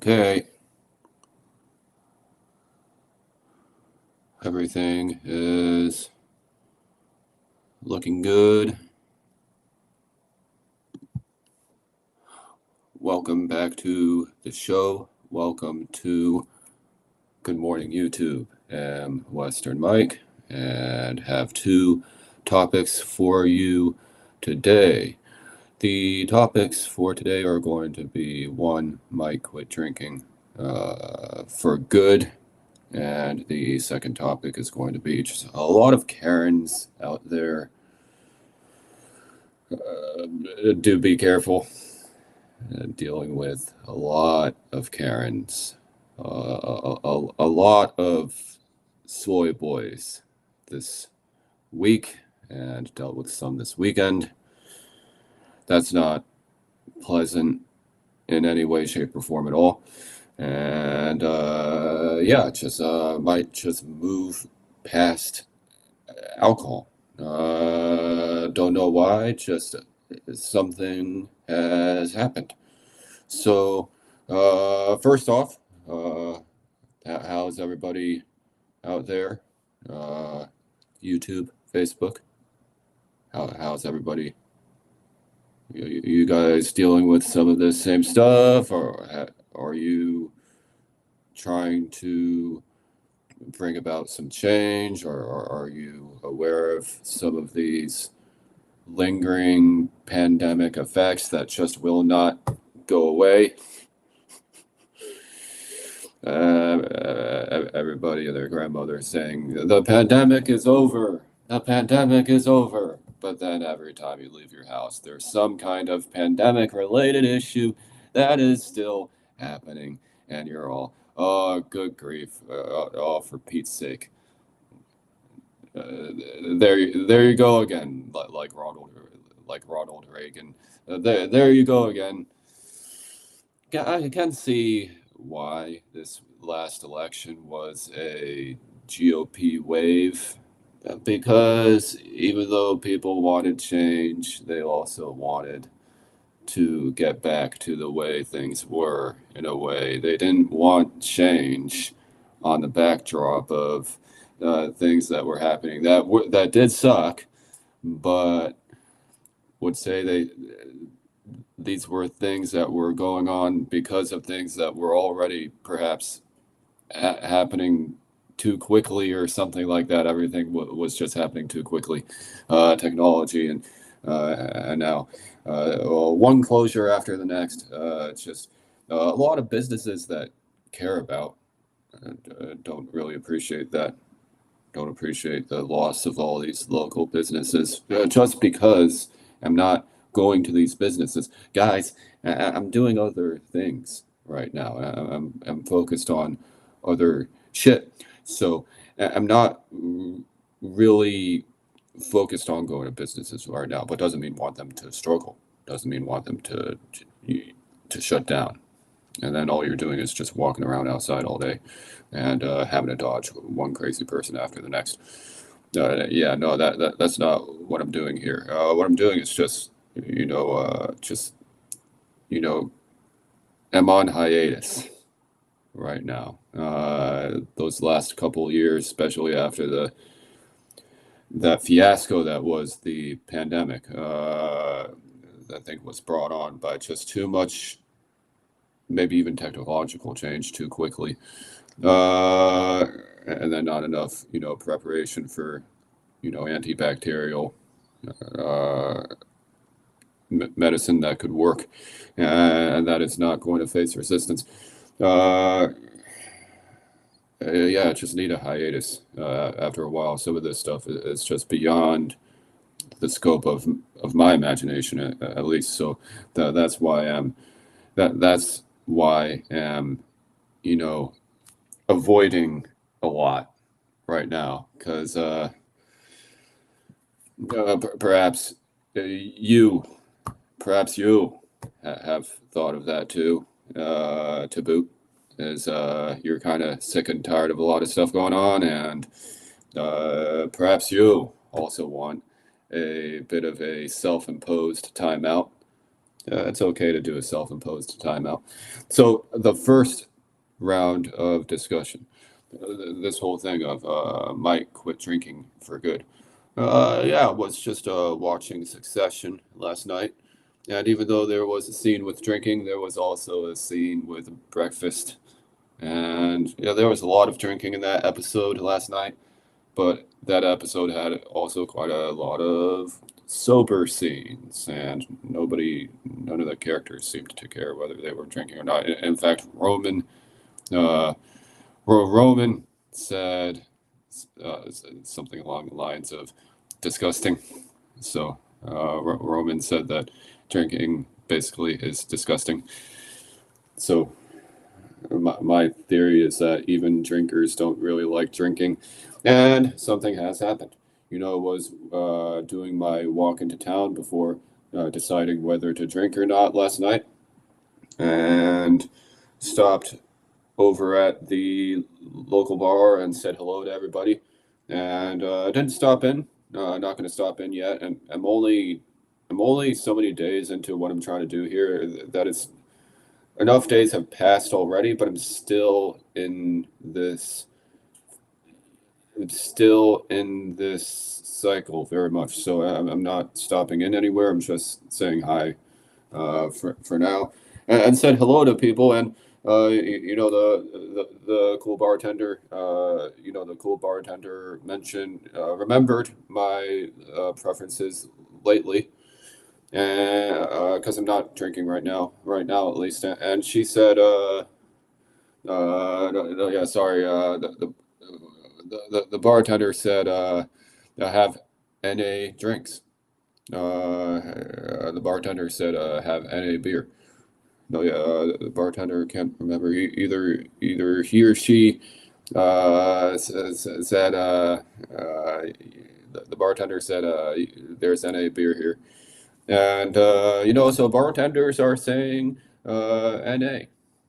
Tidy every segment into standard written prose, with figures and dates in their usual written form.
Okay. Everything is looking good. Welcome back to the show. Welcome to Good Morning YouTube. I'm Western Mike and have two topics for you today. The topics for today are going to be one, Mike quit drinking for good. And the second topic is going to be just a lot of Karens out there. Do be careful. Dealing with a lot of Karens. A lot of soy boys this week and dealt with some this weekend. That's not pleasant in any way, shape, or form at all. And might just move past alcohol. Don't know why, just something has happened. So, first off, how's everybody out there? YouTube, Facebook, how's everybody? You guys dealing with some of the same stuff, or are you trying to bring about some change, or are you aware of some of these lingering pandemic effects that just will not go away? Everybody and their grandmother saying, the pandemic is over, the pandemic is over. But then every time you leave your house, there's some kind of pandemic-related issue that is still happening. And you're all, oh, good grief, oh, for Pete's sake. There you go again, like Ronald Reagan. There you go again. I can see why this last election was a GOP wave, because even though people wanted change, they also wanted to get back to the way things were. In a way, they didn't want change on the backdrop of things that were happening that did suck, but would say these were things that were going on because of things that were already perhaps happening too quickly or something like that. Everything was just happening too quickly. Technology and now one closure after the next. It's just a lot of businesses that care about don't really appreciate that. Don't appreciate the loss of all these local businesses just because I'm not going to these businesses. Guys, I'm doing other things right now. I'm focused on other shit. So I'm not really focused on going to businesses right now, but doesn't mean want them to struggle. Doesn't mean want them to shut down. And then all you're doing is just walking around outside all day and having to dodge one crazy person after the next. That's not what I'm doing here. What I'm doing is just, I'm on hiatus right now. Those last couple years, especially after that fiasco that was the pandemic, I think was brought on by just too much, maybe even technological change too quickly, and then not enough, preparation for, antibacterial medicine that could work, and that is not going to face resistance. Just need a hiatus after a while. Some of this stuff is just beyond the scope of my imagination, at least. So that's why that's why I'm, avoiding a lot right now, because perhaps you have thought of that too, to boot, is you're kind of sick and tired of a lot of stuff going on, and perhaps you also want a bit of a self-imposed timeout. it's okay to do a self-imposed timeout. So the first round of discussion, this whole thing of might quit drinking for good. Yeah, I was just watching Succession last night, and even though there was a scene with drinking, there was also a scene with breakfast, and yeah, there was a lot of drinking in that episode last night. But that episode had also quite a lot of sober scenes, and none of the characters seemed to care whether they were drinking or not. In fact, uh, Roman said something along the lines of disgusting. So Roman said that drinking basically is disgusting. So my theory is that even drinkers don't really like drinking, and something has happened. I was doing my walk into town before deciding whether to drink or not last night, and stopped over at the local bar and said hello to everybody, and didn't stop in. Not going to stop in yet, and I'm only so many days into what I'm trying to do here that it's enough days have passed already, but I'm still in this cycle very much. So I'm not stopping in anywhere. I'm just saying hi for now, and said hello to people. And the cool bartender, the cool bartender mentioned remembered my preferences lately, and because I'm not drinking right now at least. And she said, no, no, yeah, sorry, the bartender said, I have NA drinks. The bartender said, have NA beer. No, yeah, the bartender can't remember. Either he or she said, the bartender said, there's NA beer here. And so bartenders are saying NA.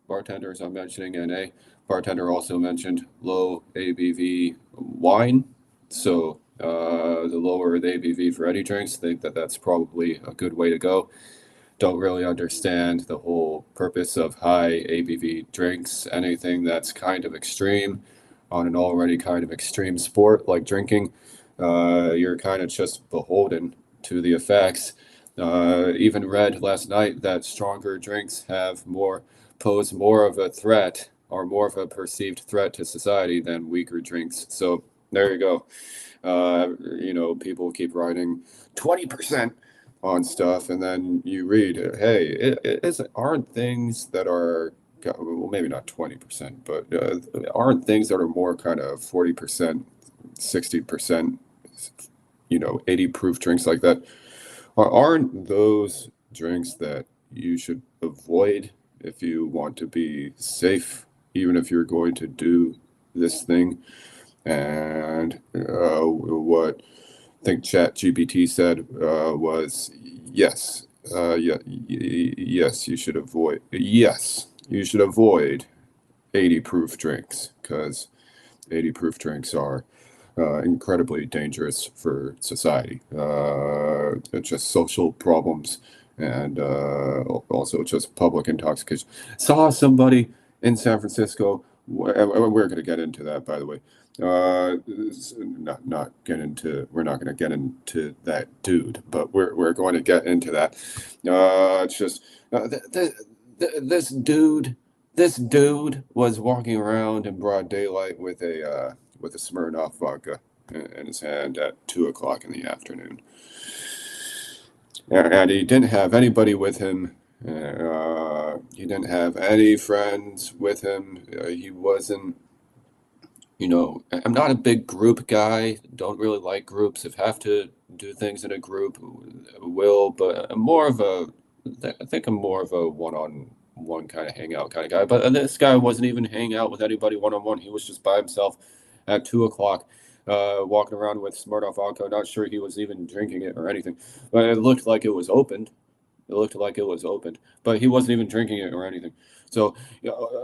Bartenders are mentioning NA. Bartender also mentioned low ABV wine. So the lower the ABV for any drinks, think that that's probably a good way to go. Don't really understand the whole purpose of high ABV drinks. Anything that's kind of extreme on an already kind of extreme sport like drinking, you're kind of just beholden to the effects. Even read last night that stronger drinks pose more of a threat or more of a perceived threat to society than weaker drinks. So there you go. People keep writing 20% on stuff, and then you read, hey, aren't things that are, well, maybe not 20%, but aren't things that are more kind of 40%, 60%, 80 proof drinks like that, aren't those drinks that you should avoid if you want to be safe, even if you're going to do this thing? And what I think ChatGPT said was yes, yes, you should avoid 80 proof drinks because 80 proof drinks are incredibly dangerous for society. Just social problems and also just public intoxication. Saw somebody in San Francisco. We're going to get into that, by the way. Not get into. We're not going to get into that dude, but we're going to get into that. It's just this dude. This dude was walking around in broad daylight with a Smirnoff vodka in his hand at 2 o'clock in the afternoon, and he didn't have anybody with him. He didn't have any friends with him. He wasn't. I'm not a big group guy. Don't really like groups. If have to do things in a group, will. But I think I'm more of a one-on-one kind of hangout kind of guy. But this guy wasn't even hanging out with anybody one-on-one. He was just by himself at 2 o'clock, walking around with Smirnoff vodka. Not sure he was even drinking it or anything, but it looked like it was opened. It looked like it was opened, but he wasn't even drinking it or anything. So,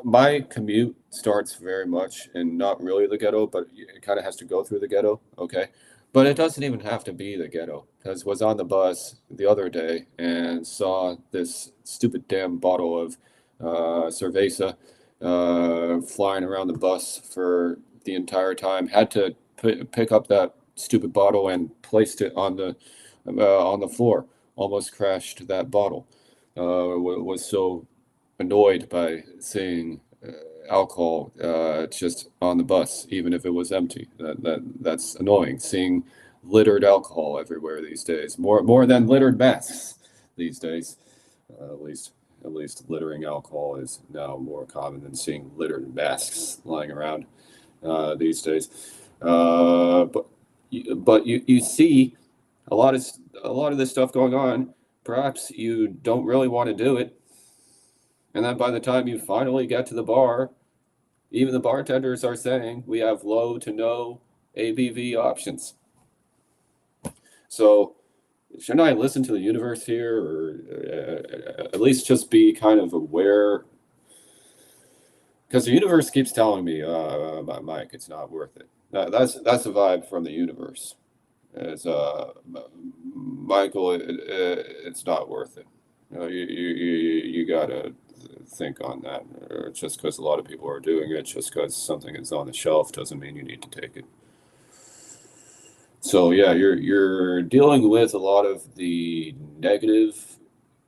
my commute starts very much in not really the ghetto, but it kind of has to go through the ghetto. Okay. But it doesn't even have to be the ghetto, because was on the bus the other day and saw this stupid damn bottle of cerveza flying around the bus for the entire time. Had to pick up that stupid bottle and placed it on the floor. Almost crashed that bottle. Was so annoyed by seeing alcohol just on the bus, even if it was empty. That's annoying. Seeing littered alcohol everywhere these days, more than littered masks these days. At least littering alcohol is now more common than seeing littered masks lying around these days. But you see a lot of this stuff going on. Perhaps you don't really want to do it, and then by the time you finally get to the bar, even the bartenders are saying we have low to no ABV options. So, shouldn't I listen to the universe here, or at least just be kind of aware? Because the universe keeps telling me, Mike, it's not worth it. That's a vibe from the universe. It's Michael, it's not worth it. You gotta think on that. Just because a lot of people are doing it, just because something is on the shelf, doesn't mean you need to take it. So yeah, you're dealing with a lot of the negative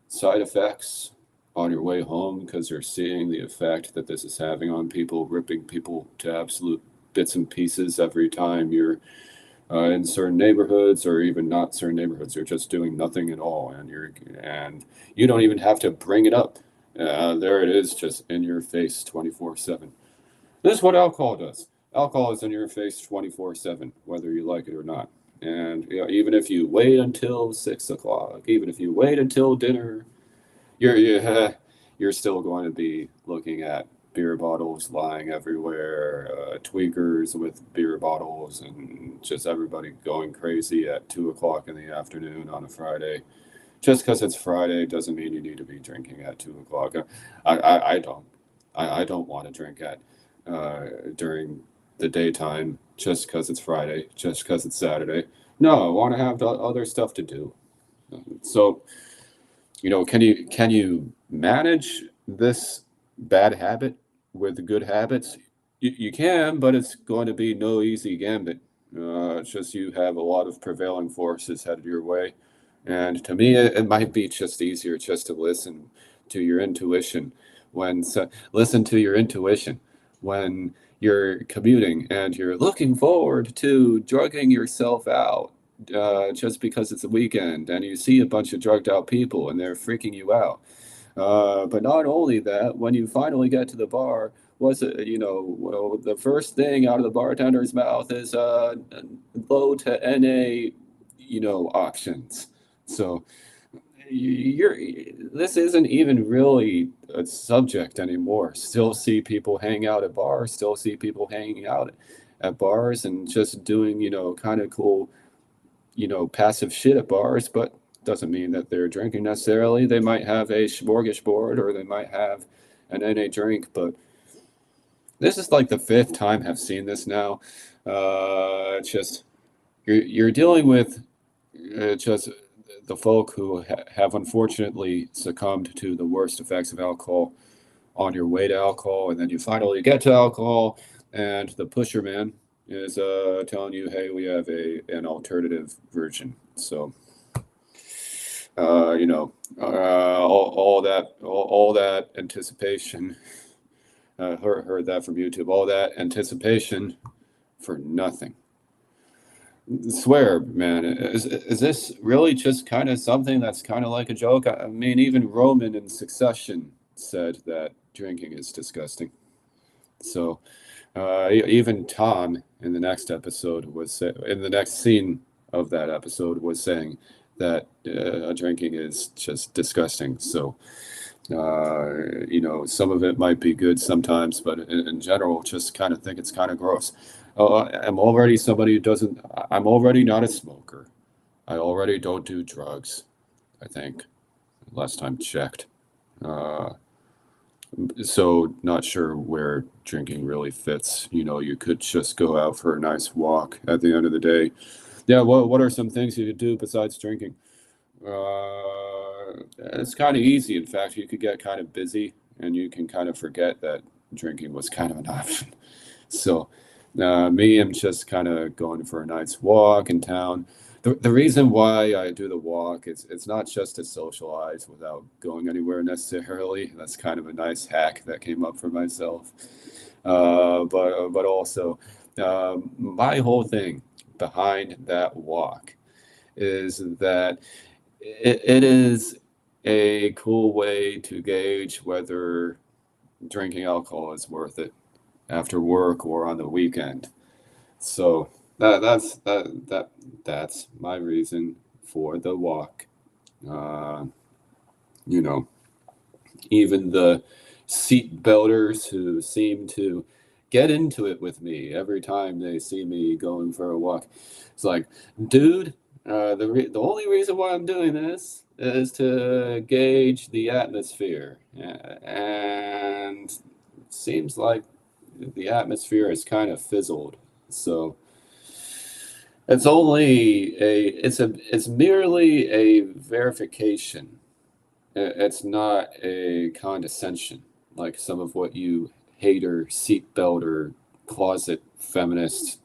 side effects on your way home because you're seeing the effect that this is having on people, ripping people to absolute bits and pieces every time you're in certain neighborhoods, or even not certain neighborhoods. You're just doing nothing at all, and you don't even have to bring it up. There it is, just in your face 24/7. This is what alcohol does. Alcohol is in your face 24/7, whether you like it or not. And even if you wait until 6 o'clock, even if you wait until dinner, you're you're still going to be looking at beer bottles lying everywhere, tweakers with beer bottles, and just everybody going crazy at 2 o'clock in the afternoon on a Friday. Just because it's Friday doesn't mean you need to be drinking at 2 o'clock. I don't. I don't want to drink at during the daytime just because it's Friday, just because it's Saturday. No, I want to have other stuff to do. So, can you manage this bad habit with good habits? You can, but it's going to be no easy gambit. It's just you have a lot of prevailing forces headed your way. And to me, it might be just easier just to listen to your intuition listen to your intuition when you're commuting and you're looking forward to drugging yourself out just because it's a weekend and you see a bunch of drugged out people and they're freaking you out. But not only that, when you finally get to the bar, well, the first thing out of the bartender's mouth is low to NA, options. So you're this isn't even really a subject anymore. Still see people hang out at bars, still see people hanging out at bars and just doing, kind of cool, passive shit at bars, but doesn't mean that they're drinking necessarily. They might have a smorgasbord or they might have an NA drink, but this is like the fifth time I've seen this now. It's just you're dealing with just the folk who have unfortunately succumbed to the worst effects of alcohol on your way to alcohol, and then you finally get to alcohol, and the pusher man is telling you, "Hey, we have an alternative version." So, all that anticipation. Heard that from YouTube. All that anticipation for nothing. Swear, man, is this really just kind of something that's kind of like a joke? I mean, even Roman in Succession said that drinking is disgusting. So even Tom in the next episode in the next scene of that episode was saying that drinking is just disgusting. So some of it might be good sometimes, but in general, just kind of think it's kind of gross. I'm already somebody who doesn't. I'm already not a smoker. I already don't do drugs. I think last time checked. So not sure where drinking really fits. You could just go out for a nice walk at the end of the day. Yeah, what are some things you could do besides drinking? It's kind of easy. In fact, you could get kind of busy and you can kind of forget that drinking was kind of an option. So, me, I'm just kind of going for a nice walk in town. The reason why I do the walk is it's not just to socialize without going anywhere necessarily. That's kind of a nice hack that came up for myself. But also, my whole thing behind that walk is that it is a cool way to gauge whether drinking alcohol is worth it after work or on the weekend. So that's my reason for the walk. Uh, you know, even the seat belters who seem to get into it with me every time they see me going for a walk. It's like, dude, the only reason why I'm doing this is to gauge the atmosphere, and it seems like the atmosphere is kind of fizzled. So it's merely a verification. It's not a condescension like some of what you hater, seatbelt, or closet feminist,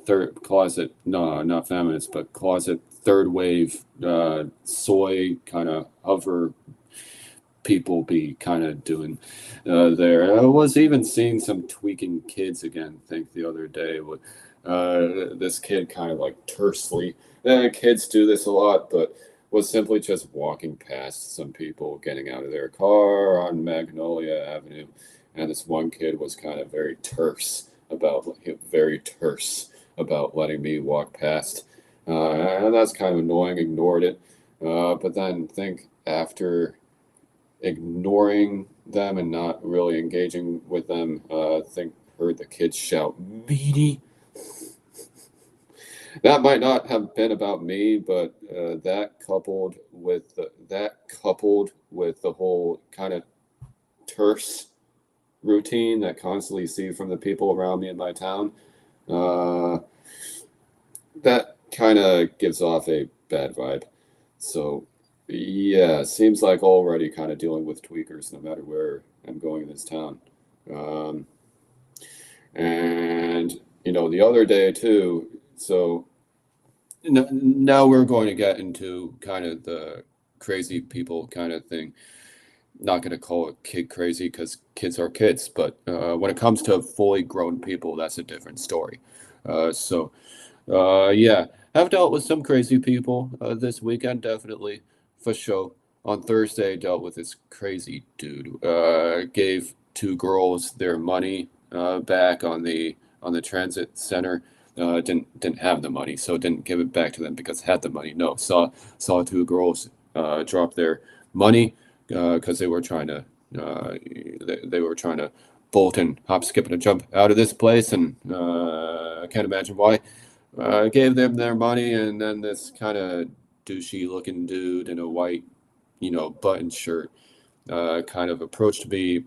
third closet, no, not feminist, but closet third wave, soy kind of hover people be kind of doing there. I was even seeing some tweaking kids again, I think the other day with this kid kind of like tersely. Kids do this a lot, but was simply just walking past some people getting out of their car on Magnolia Avenue, and this one kid was kind of very terse about letting me walk past, and that's kind of annoying. Ignored it, but then think after ignoring them and not really engaging with them, think heard the kids shout "meanie." That might not have been about me, but that coupled with the whole kind of terse routine that constantly see from the people around me in my town, uh, that kind of gives off a bad vibe. So, yeah, seems like already kind of dealing with tweakers no matter where I'm going in this town. Um, and, the other day too, so now we're going to get into kind of the crazy people kind of thing. Not going to call it kid crazy because kids are kids, but when it comes to fully grown people, that's a different story. Yeah, I've dealt with some crazy people this weekend, definitely, for sure. On Thursday, I dealt with this crazy dude. Gave two girls their money back on the transit center. Didn't have the money, so didn't give it back to them because I had the money. No, saw two girls drop their money because they were trying to bolt and hop, skip, and a jump out of this place, and I can't imagine why. Gave them their money, and then this kind of douchey looking dude in a white, button shirt, kind of approached me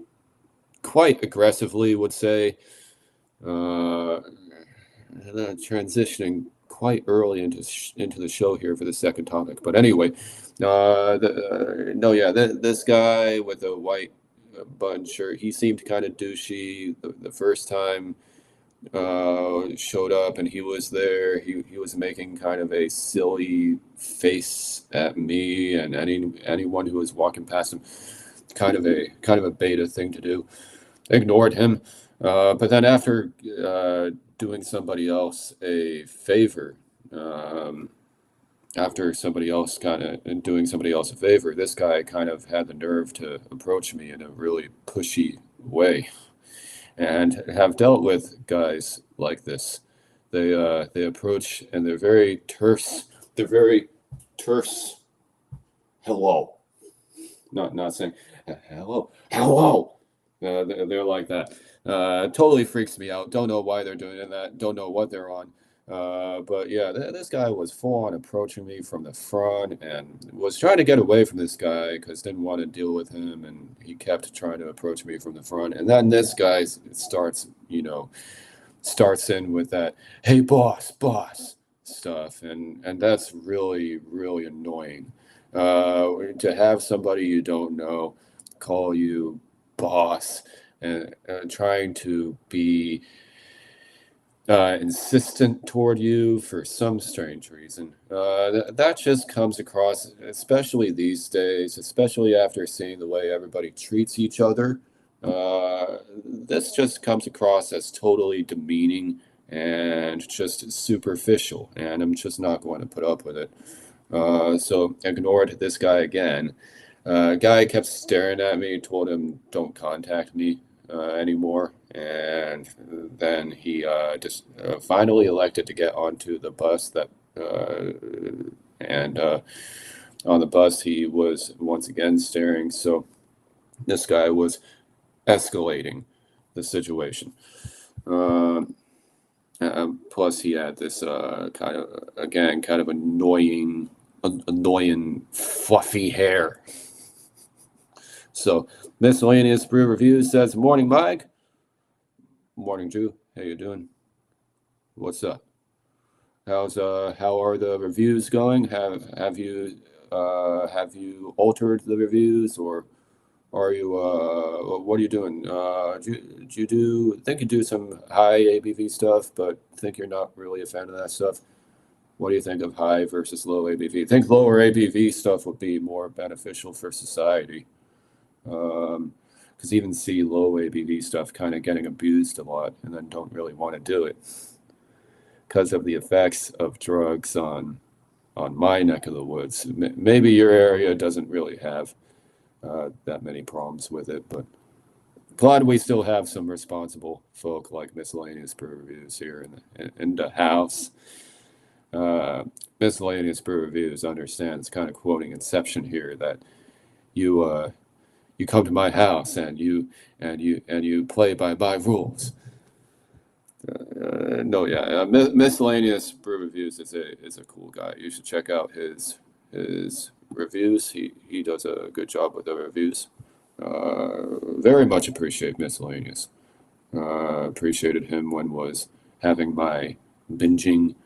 quite aggressively, would say, uh, transitioning quite early into the show here for the second topic. But anyway, no, yeah, this guy with a white button shirt, he seemed kind of douchey the first time showed up, and he was there. He was making kind of a silly face at me and anyone who was walking past him. Kind of a beta thing to do. Ignored him, but then after doing somebody else a favor, um, after somebody else kind of and doing somebody else a favor, this guy kind of had the nerve to approach me in a really pushy way, and have dealt with guys like this. They approach and they're very terse. They're very terse. Hello, not saying hello. They're like that. Totally freaks me out. Don't know why they're doing that. Don't know what they're on. But yeah, this guy was full on approaching me from the front and was trying to get away from this guy because didn't want to deal with him, and he kept trying to approach me from the front. And then this guy starts in with that, "Hey, boss, boss." stuff, and that's really, really annoying. To have somebody you don't know call you boss and trying to be insistent toward you for some strange reason. That just comes across, especially these days, especially after seeing the way everybody treats each other. This just comes across as totally demeaning and just superficial, and I'm just not going to put up with it. So ignored this guy again. Guy kept staring at me, told him don't contact me anymore, and then he just finally elected to get onto the bus and on the bus he was once again staring. So this guy was escalating the situation. Plus, he had this kind of annoying, fluffy hair. So, Miscellaneous Brew Reviews says, "Morning, Mike. Morning, Drew. How you doing? What's up? How are the reviews going? Have you altered the reviews, or are you what are you doing? Think you do some high ABV stuff, but think you're not really a fan of that stuff? What do you think of high versus low ABV? Think lower ABV stuff would be more beneficial for society. Because even see low ABV stuff kind of getting abused a lot, and then don't really want to do it because of the effects of drugs on my neck of the woods. Maybe your area doesn't really have that many problems with it, but glad we still have some responsible folk like Miscellaneous Brew Reviews here in the house. Miscellaneous Brew Reviews understands, kind of quoting Inception here, that you come to my house and you play by my rules. No, yeah, Miscellaneous Brew Reviews is a cool guy. You should check out his reviews. He does a good job with the reviews. Very much appreciate Miscellaneous. Appreciated him when was having my binging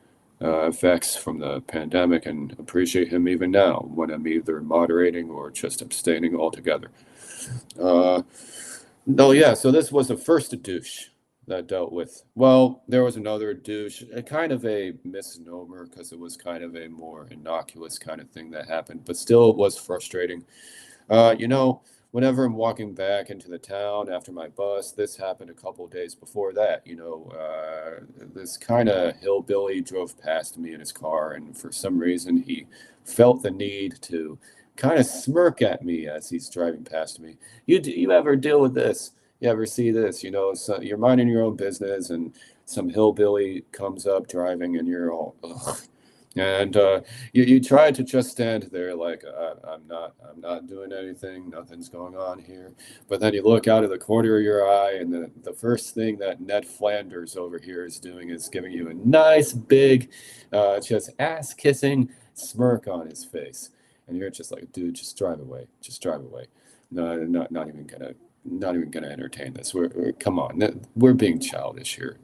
effects from the pandemic, and appreciate him even now when I'm either moderating or just abstaining altogether. No, yeah, so this was the first douche that dealt with. Well, there was another douche, kind of a misnomer because it was kind of a more innocuous kind of thing that happened, but still it was frustrating. Whenever I'm walking back into the town after my bus, this happened a couple of days before that. This kind of hillbilly drove past me in his car, and for some reason he felt the need to kind of smirk at me as he's driving past me. You ever deal with this? You ever see this? So you're minding your own business, and some hillbilly comes up driving, and you're all, ugh. And you try to just stand there like I'm not doing anything. Nothing's going on here. But then you look out of the corner of your eye, and the first thing that Ned Flanders over here is doing is giving you a nice big, just ass kissing smirk on his face, and you're just like, dude, just drive away. Just drive away. No, not even gonna entertain this. Come on. We're being childish here.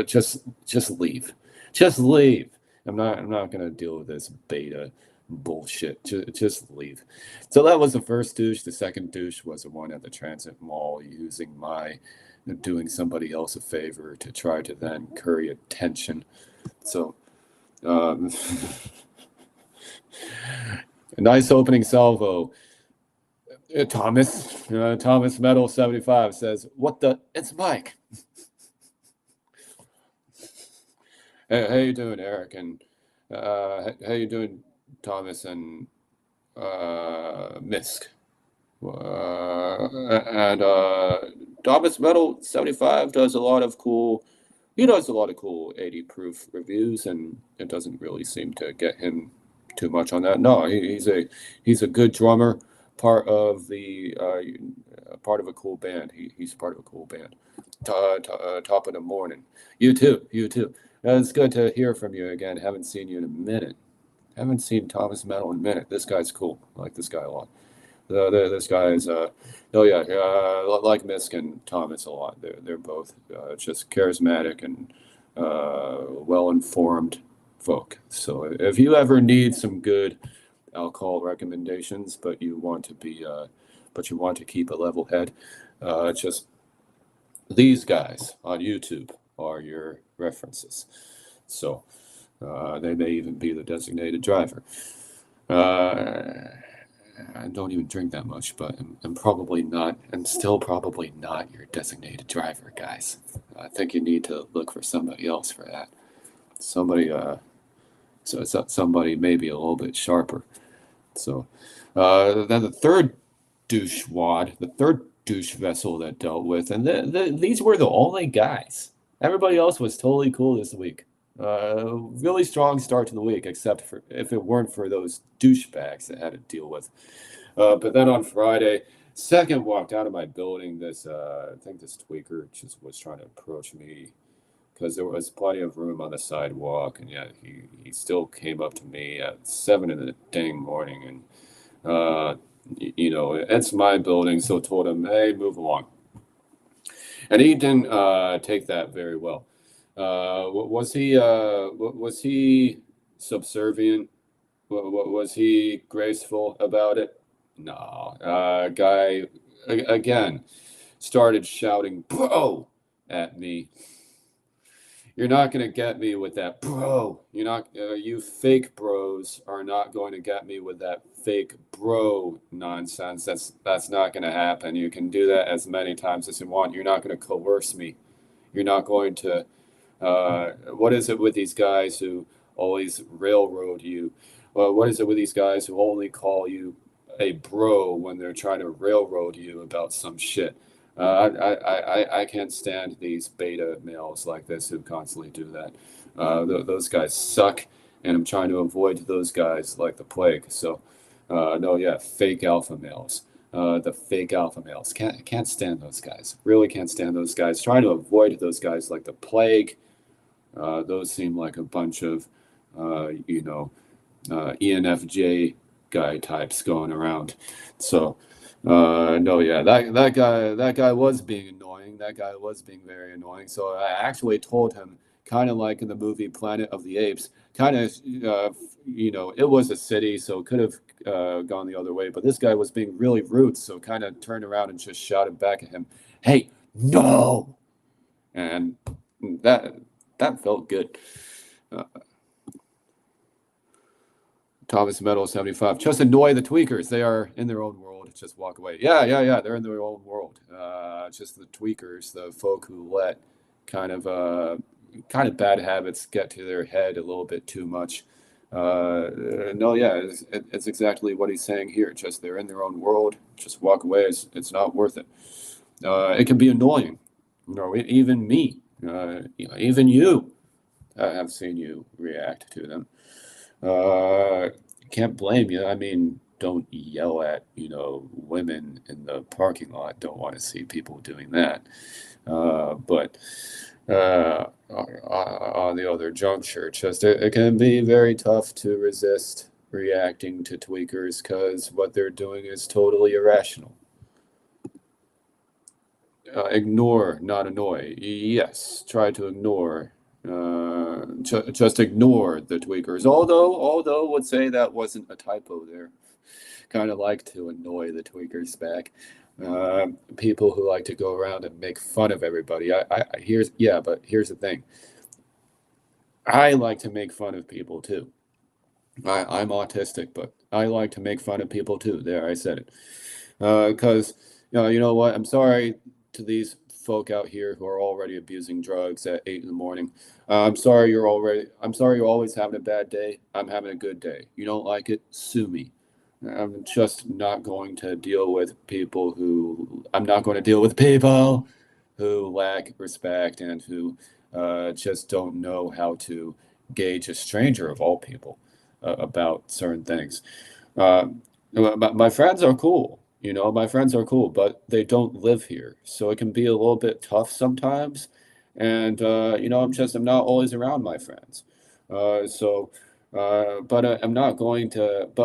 Just leave. Just leave. I'm not gonna deal with this beta bullshit. Just leave. So that was the first douche. The second douche was the one at the transit mall doing somebody else a favor to try to then curry attention. So a nice opening salvo. Thomas Metal 75 says, "What the? It's Mike." Hey, how you doing, Eric? And how you doing, Thomas and Misk? And Thomas Metal 75 does a lot of cool. He does a lot of cool 80 proof reviews, and it doesn't really seem to get him too much on that. No, he's a good drummer. Part of a cool band. He's part of a cool band. Top of the morning. You too. It's good to hear from you again. Haven't seen you in a minute. Haven't seen Thomas Metal in a minute. This guy's cool. I like this guy a lot. This guy is like Misk and Thomas a lot. They're both just charismatic and well informed folk. So if you ever need some good alcohol recommendations, but you want to keep a level head, just these guys on YouTube are your references. So they may even be the designated driver. I don't even drink that much, but I'm probably not. I'm still probably not your designated driver, guys. I think you need to look for somebody else for that. Somebody, so it's somebody maybe a little bit sharper. So, then the third the third douche vessel that dealt with, and these were the only guys. Everybody else was totally cool this week. Really strong start to the week, except for if it weren't for those douchebags that had to deal with. But then on Friday, second walked out of my building. I think this tweaker just was trying to approach me because there was plenty of room on the sidewalk, and yet he still came up to me at 7 in the dang morning, and it's my building, so told him, hey, move along. And he didn't take that very well. Was he subservient? Was he graceful about it? No. Guy again started shouting "bro" at me. You're not going to get me with that, bro. You're not. You fake bros are not going to get me with that fake bro nonsense. That's not going to happen. You can do that as many times as you want. You're not going to coerce me. You're not going to. What is it with these guys who always railroad you? What is it with these guys who only call you a bro when they're trying to railroad you about some shit? I can't stand these beta males like this who constantly do that. Those guys suck, and I'm trying to avoid those guys like the plague. So, no, yeah, fake alpha males. The fake alpha males. Can't stand those guys. Really can't stand those guys. Trying to avoid those guys like the plague. Those seem like a bunch of, ENFJ guy types going around. So, no, yeah, that guy was being annoying. That guy was being very annoying. So I actually told him, kind of like in the movie Planet of the Apes, kind of, it was a city, so it could have gone the other way. But this guy was being really rude, so kind of turned around and just shouted back at him, "Hey, no!" And that felt good. Thomas Metal 75. Just annoy the tweakers. They are in their own world. Just walk away. Yeah. They're in their own world. Just the tweakers, the folk who let kind of bad habits get to their head a little bit too much. No, yeah, it's exactly what he's saying here. Just they're in their own world. Just walk away. It's not worth it. It can be annoying. Even me. Even you. I have seen you react to them. Can't blame you. I mean, don't yell at, women in the parking lot. Don't want to see people doing that. But on the other juncture, just it can be very tough to resist reacting to tweakers because what they're doing is totally irrational. Ignore, not annoy. Yes, try to ignore. Just ignore the tweakers. Although would say that wasn't a typo there. Kind of like to annoy the tweakers back. People who like to go around and make fun of everybody. But here's the thing. I like to make fun of people too. I'm autistic, but I like to make fun of people too. There, I said it. Because you know what? I'm sorry to these folk out here who are already abusing drugs at 8 in the morning. I'm sorry you're always having a bad day. I'm having a good day. You don't like it? Sue me. I'm just not going to deal with people who lack respect and who just don't know how to gauge a stranger of all people about certain things. My friends are cool. My friends are cool, but they don't live here. So it can be a little bit tough sometimes. And, I'm not always around my friends. But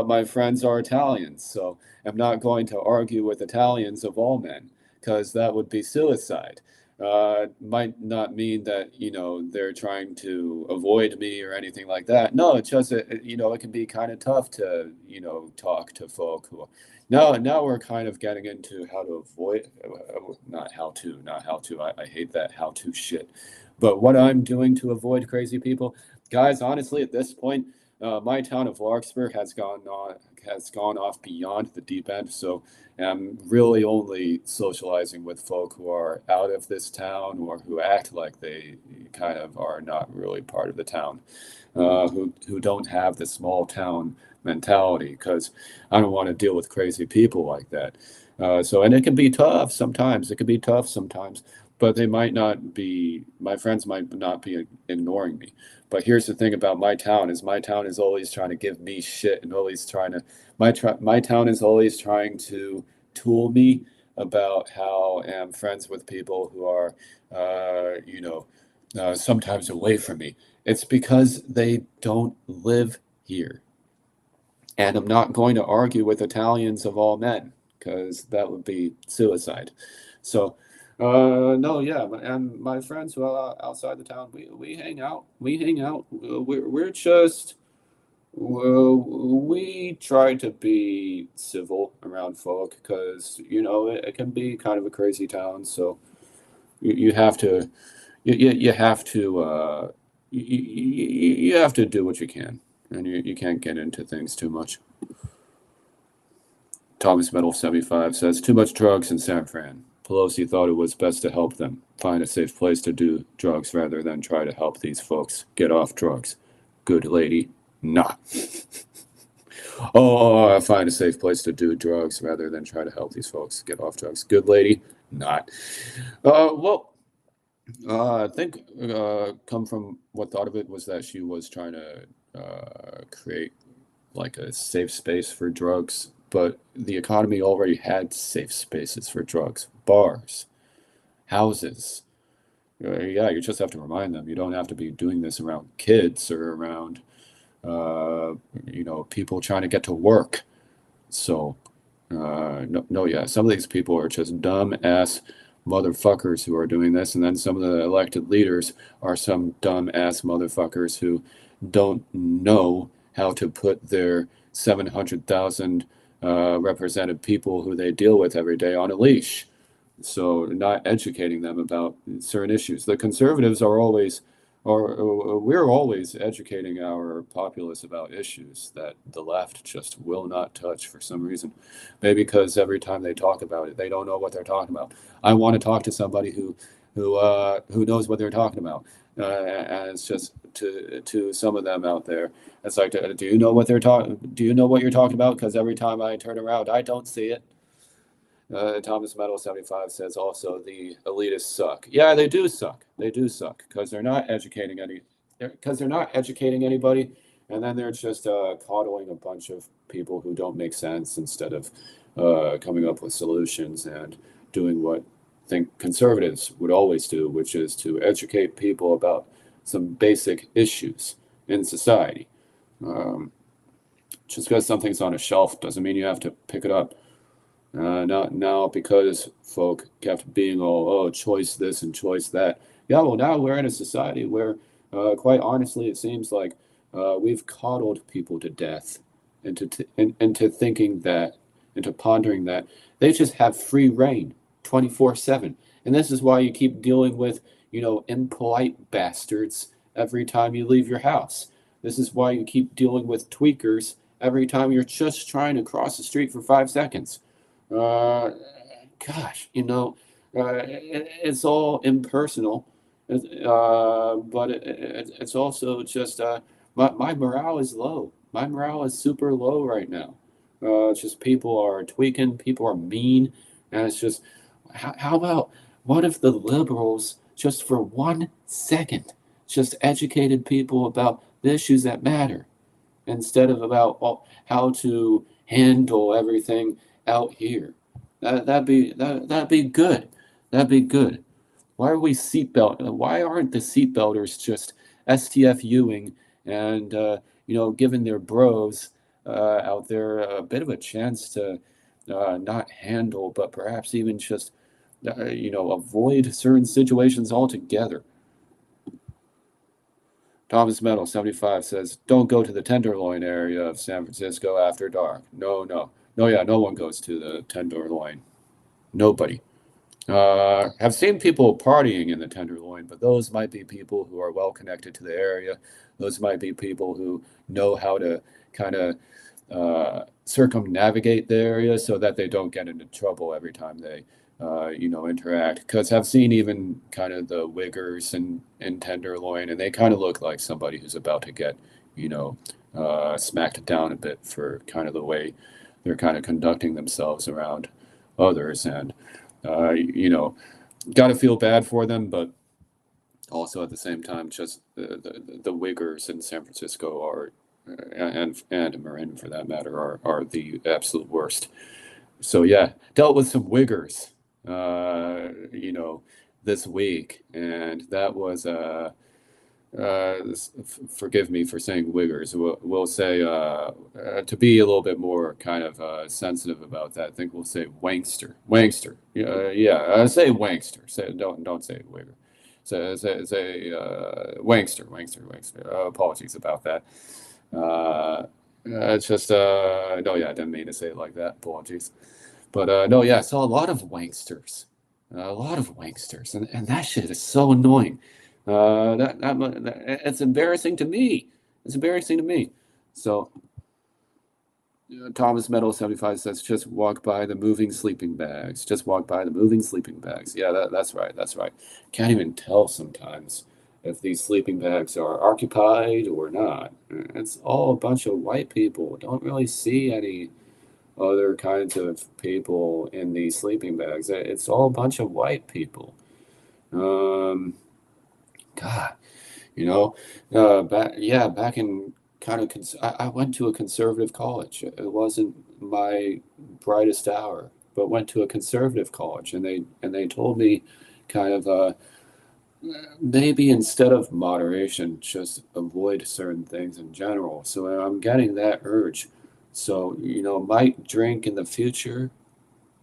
my friends are Italians. So I'm not going to argue with Italians of all men because that would be suicide. might not mean that, they're trying to avoid me or anything like that. No, it's just, it can be kind of tough to, talk to folk who, now we're kind of getting into how to avoid, not how to, I hate that how to shit. But what I'm doing to avoid crazy people, guys, honestly, at this point, my town of Larkspur has gone off beyond the deep end. So I'm really only socializing with folk who are out of this town or who act like they kind of are not really part of the town, who don't have the small town mentality, because I don't want to deal with crazy people like that. And it can be tough sometimes. It can be tough sometimes, but they might not be, my friends might not be ignoring me. But here's the thing about my town is always trying to give me shit and always trying to, my town is always trying to tool me about how I'm friends with people who are, sometimes away from me. It's because they don't live here. And I'm not going to argue with Italians of all men, because that would be suicide. So, no, yeah, and my friends who are outside the town, we hang out. We hang out. We're just, well, we try to be civil around folk, because, it can be kind of a crazy town. So you have to, you have to, you have to do what you can, and you can't get into things too much. Thomas Metal 75 says, too much drugs in San Fran. Pelosi thought it was best to help them find a safe place to do drugs rather than try to help these folks get off drugs. Good lady, not. Oh, find a safe place to do drugs rather than try to help these folks get off drugs. Good lady, not. Well, I think come from what thought of it was that she was trying to create like a safe space for drugs, but the economy already had safe spaces for drugs, bars, houses. Yeah, you just have to remind them. You don't have to be doing this around kids or around, people trying to get to work. So, no, no, yeah, some of these people are just dumb ass motherfuckers who are doing this, and then some of the elected leaders are some dumb ass motherfuckers who don't know how to put their 700,000 represented people who they deal with every day on a leash. So, not educating them about certain issues. The conservatives are always, or we're always educating our populace about issues that the left just will not touch for some reason. Maybe because every time they talk about it, they don't know what they're talking about. I want to talk to somebody who knows what they're talking about. And it's just to some of them out there, it's like, do you know what they're talking? Do you know what you're talking about? Because every time I turn around, I don't see it. Thomas Metal 75 says also the elitists suck. Yeah, they do suck. They do suck because they're not educating anybody, and then they're just coddling a bunch of people who don't make sense instead of coming up with solutions and doing what I think conservatives would always do, which is to educate people about some basic issues in society. Um, just because something's on a shelf doesn't mean you have to pick it up. Not now, because folk kept being all, oh, choice this and choice that. Yeah, well, now we're in a society where, quite honestly, it seems like we've coddled people to death into thinking that, into pondering that they just have free reign 24/7. And this is why you keep dealing with, impolite bastards every time you leave your house. This is why you keep dealing with tweakers every time you're just trying to cross the street for 5 seconds. uh, Gosh, it's all impersonal, but it's also just my morale is low. My morale is super low right now. It's just people are tweaking, people are mean, and it's just how about what if the liberals just for 1 second just educated people about the issues that matter, instead of about how to handle everything out here. That'd be good. That'd be good. Why are we seatbelt? Why aren't the seatbelters just STFUing and giving their bros out there a bit of a chance to not handle, but perhaps even just avoid certain situations altogether. Thomas Metal 75 says, don't go to the Tenderloin area of San Francisco after dark. No. Yeah, no one goes to the Tenderloin. Nobody. Have seen people partying in the Tenderloin, but those might be people who are well connected to the area. Those might be people who know how to kind of circumnavigate the area so that they don't get into trouble every time they interact. Because I've seen even kind of the Wiggers in Tenderloin, and they kind of look like somebody who's about to get smacked down a bit for kind of the way they're kind of conducting themselves around others. And got to feel bad for them, but also at the same time, just the Wiggers in San Francisco are, and Marin for that matter, are the absolute worst. So yeah, dealt with some Wiggers, this week, and that was forgive me for saying Wiggers. We'll say to be a little bit more kind of sensitive about that. I think we'll say wankster. Yeah, say wankster. Don't say Wigger. Say wankster. Apologies about that. It's just no, yeah, I didn't mean to say it like that. Apologies. But no, yeah, I saw a lot of wanksters, and that shit is so annoying. It's embarrassing to me. It's embarrassing to me. So Thomas Metal 75 says, just walk by the moving sleeping bags. Just walk by the moving sleeping bags. Yeah, that's right. That's right. Can't even tell sometimes if these sleeping bags are occupied or not. It's all a bunch of white people. Don't really see any other kinds of people in these sleeping bags. It's all a bunch of white people. God, back in kind of, I went to a conservative college. It wasn't my brightest hour, but went to a conservative college, and they told me kind of maybe instead of moderation, just avoid certain things in general. So I'm getting that urge. So, might drink in the future,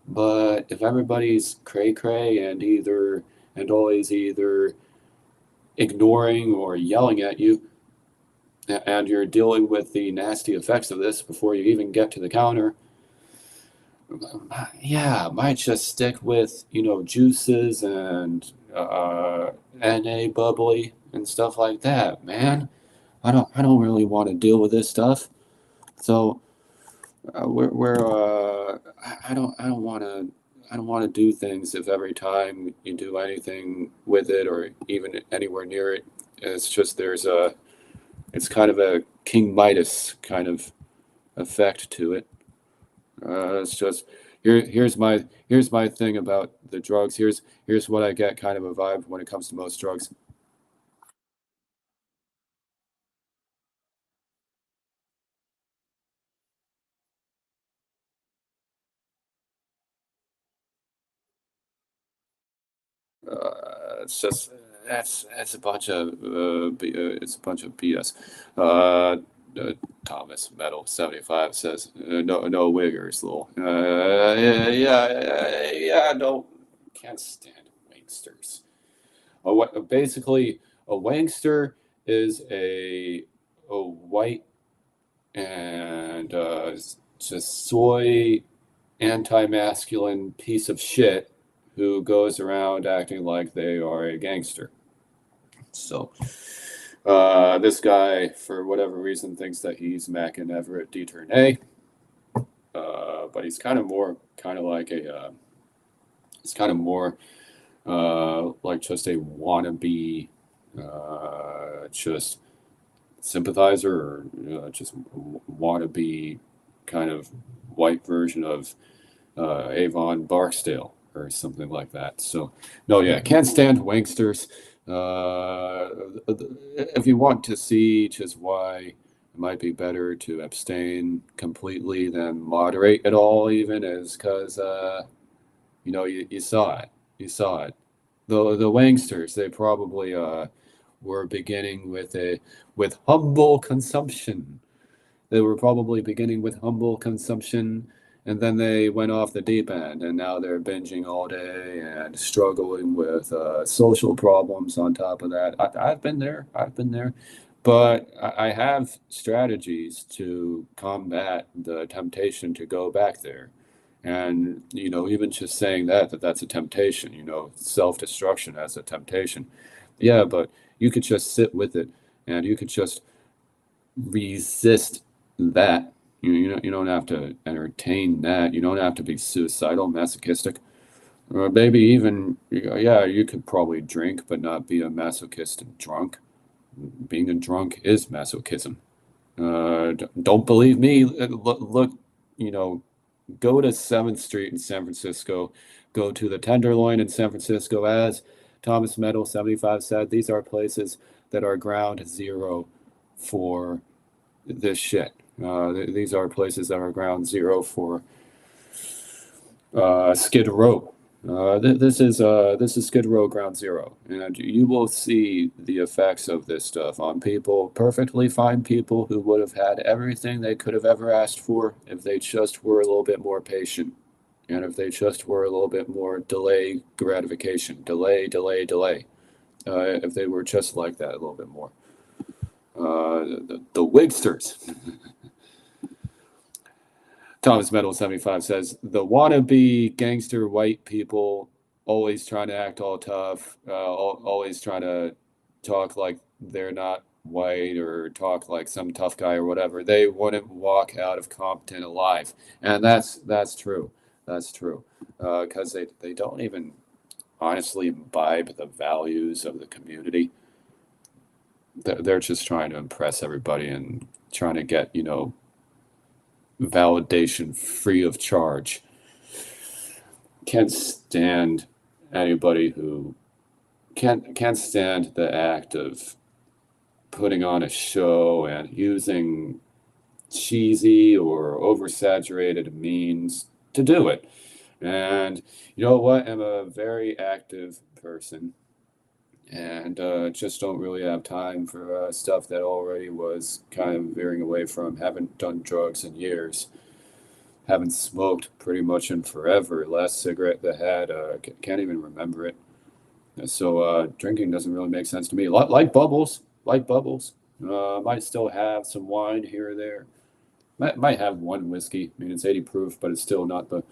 but if everybody's cray cray and always either ignoring or yelling at you, and you're dealing with the nasty effects of this before you even get to the counter, yeah, might just stick with juices and NA bubbly and stuff like that, man. I don't really want to deal with this stuff. So I don't want to do things if every time you do anything with it or even anywhere near it, it's just it's kind of a King Midas kind of effect to it. It's just here's my thing about the drugs. Here's what I get kind of a vibe when it comes to most drugs. It's just that's a bunch of it's a bunch of BS. Uh, Thomas Metal 75 says no wiggers, lol. Yeah, no, can't stand wanksters. Basically, a wankster is a white and just soy anti-masculine piece of shit who goes around acting like they are a gangster. So this guy, for whatever reason, thinks that he's Mac and Everett Detournay, but he's kind of more like he's kind of more like just a wannabe, just sympathizer or just wannabe kind of white version of Avon Barksdale or something like that. So, no, yeah, can't stand wanksters. If you want to see just why it might be better to abstain completely than moderate at all, even is because you saw it. You saw it. The wanksters, they probably were beginning with humble consumption. They were probably beginning with humble consumption and then they went off the deep end, and now they're binging all day and struggling with social problems on top of that. I've been there. I've been there. But I have strategies to combat the temptation to go back there. And, even just saying that's a temptation, self-destruction as a temptation. Yeah, but you could just sit with it and you could just resist that. You don't have to entertain that. You don't have to be suicidal, masochistic, or maybe even, yeah, you could probably drink, but not be a masochist and drunk. Being a drunk is masochism. Don't believe me? Look, you know, go to 7th Street in San Francisco, go to the Tenderloin in San Francisco. As Thomas Meadow 75 said, these are places that are ground zero for this shit. These are places that are ground zero for Skid Row. This is Skid Row Ground Zero, and you will see the effects of this stuff on people, perfectly fine people who would have had everything they could have ever asked for if they just were a little bit more patient, and if they just were a little bit more delay gratification, delay, delay, delay. If they were just like that a little bit more. The Wigsters. Thomas Metal 75 says the wannabe gangster white people always trying to act all tough, always trying to talk like they're not white or talk like some tough guy or whatever. They wouldn't walk out of Compton alive, and that's true. That's true, because they don't even honestly imbibe the values of the community. They're just trying to impress everybody and trying to get validation free of charge. Can't stand anybody who can't stand the act of putting on a show and using cheesy or oversaturated means to do it. And you know what? I'm a very active person and just don't really have time for stuff that already was kind of veering away from. Haven't done drugs in years. Haven't smoked pretty much in forever. Last cigarette that I had, can't even remember it. So drinking doesn't really make sense to me. Like bubbles, like bubbles. Might still have some wine here or there. Might have one whiskey. I mean, it's 80 proof, but it's still not the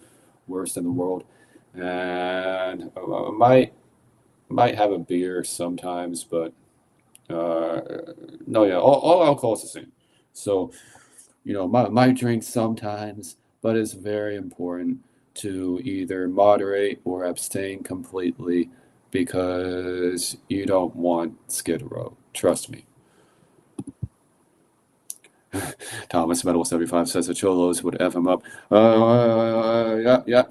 worst in the world. And might have a beer sometimes, but no, yeah, all alcohol is the same. So, might drink sometimes, but it's very important to either moderate or abstain completely because you don't want Skid Row. Trust me. Thomas Metal 75 says the Cholos would F him up. Yeah.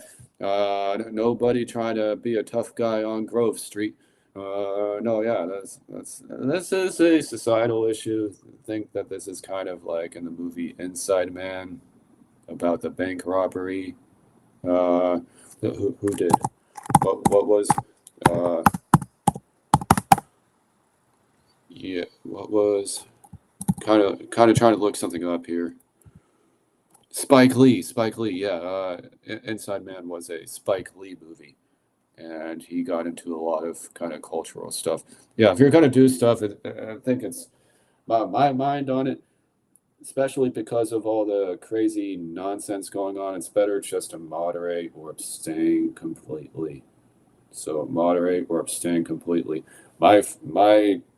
Nobody trying to be a tough guy on Grove Street. No, yeah, this is a societal issue. I think that this is kind of like in the movie Inside Man about the bank robbery. Who did? What was? Yeah, what was? Kind of trying to look something up here. Spike Lee, yeah. Inside Man was a Spike Lee movie, and he got into a lot of kind of cultural stuff. Yeah, if you're gonna do stuff, I think it's my mind on it, especially because of all the crazy nonsense going on. It's better just to moderate or abstain completely. So moderate or abstain completely. My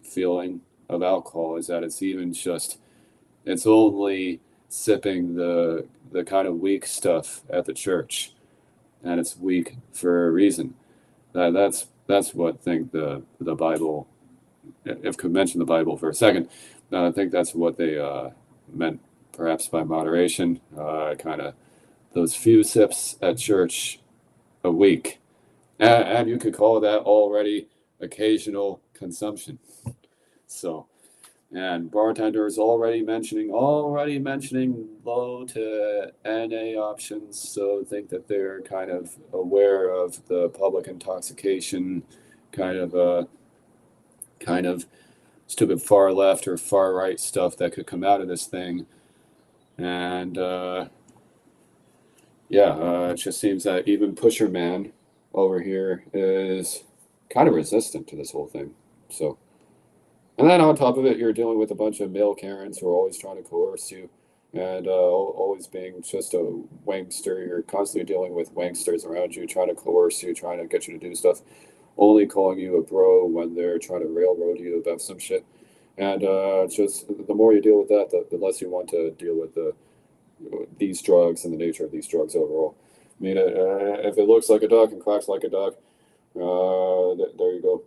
feeling of alcohol is that it's only sipping the kind of weak stuff at the church, and it's weak for a reason. That's what I think the Bible. If could mention the Bible for a second, I think that's what they meant perhaps by moderation. Kind of those few sips at church a week, and you could call that already occasional consumption. So. And bartenders already mentioning low to NA options, so think that they're kind of aware of the public intoxication, kind of stupid far left or far right stuff that could come out of this thing, and It just seems that even Pusher Man over here is kind of resistant to this whole thing. So, and then on top of it, you're dealing with a bunch of male Karens who are always trying to coerce you and always being just a wankster. You're constantly dealing with wanksters around you, trying to coerce you, trying to get you to do stuff, only calling you a bro when they're trying to railroad you about some shit. And just the more you deal with that, the less you want to deal with these drugs and the nature of these drugs overall. I mean, if it looks like a duck and quacks like a duck, there you go.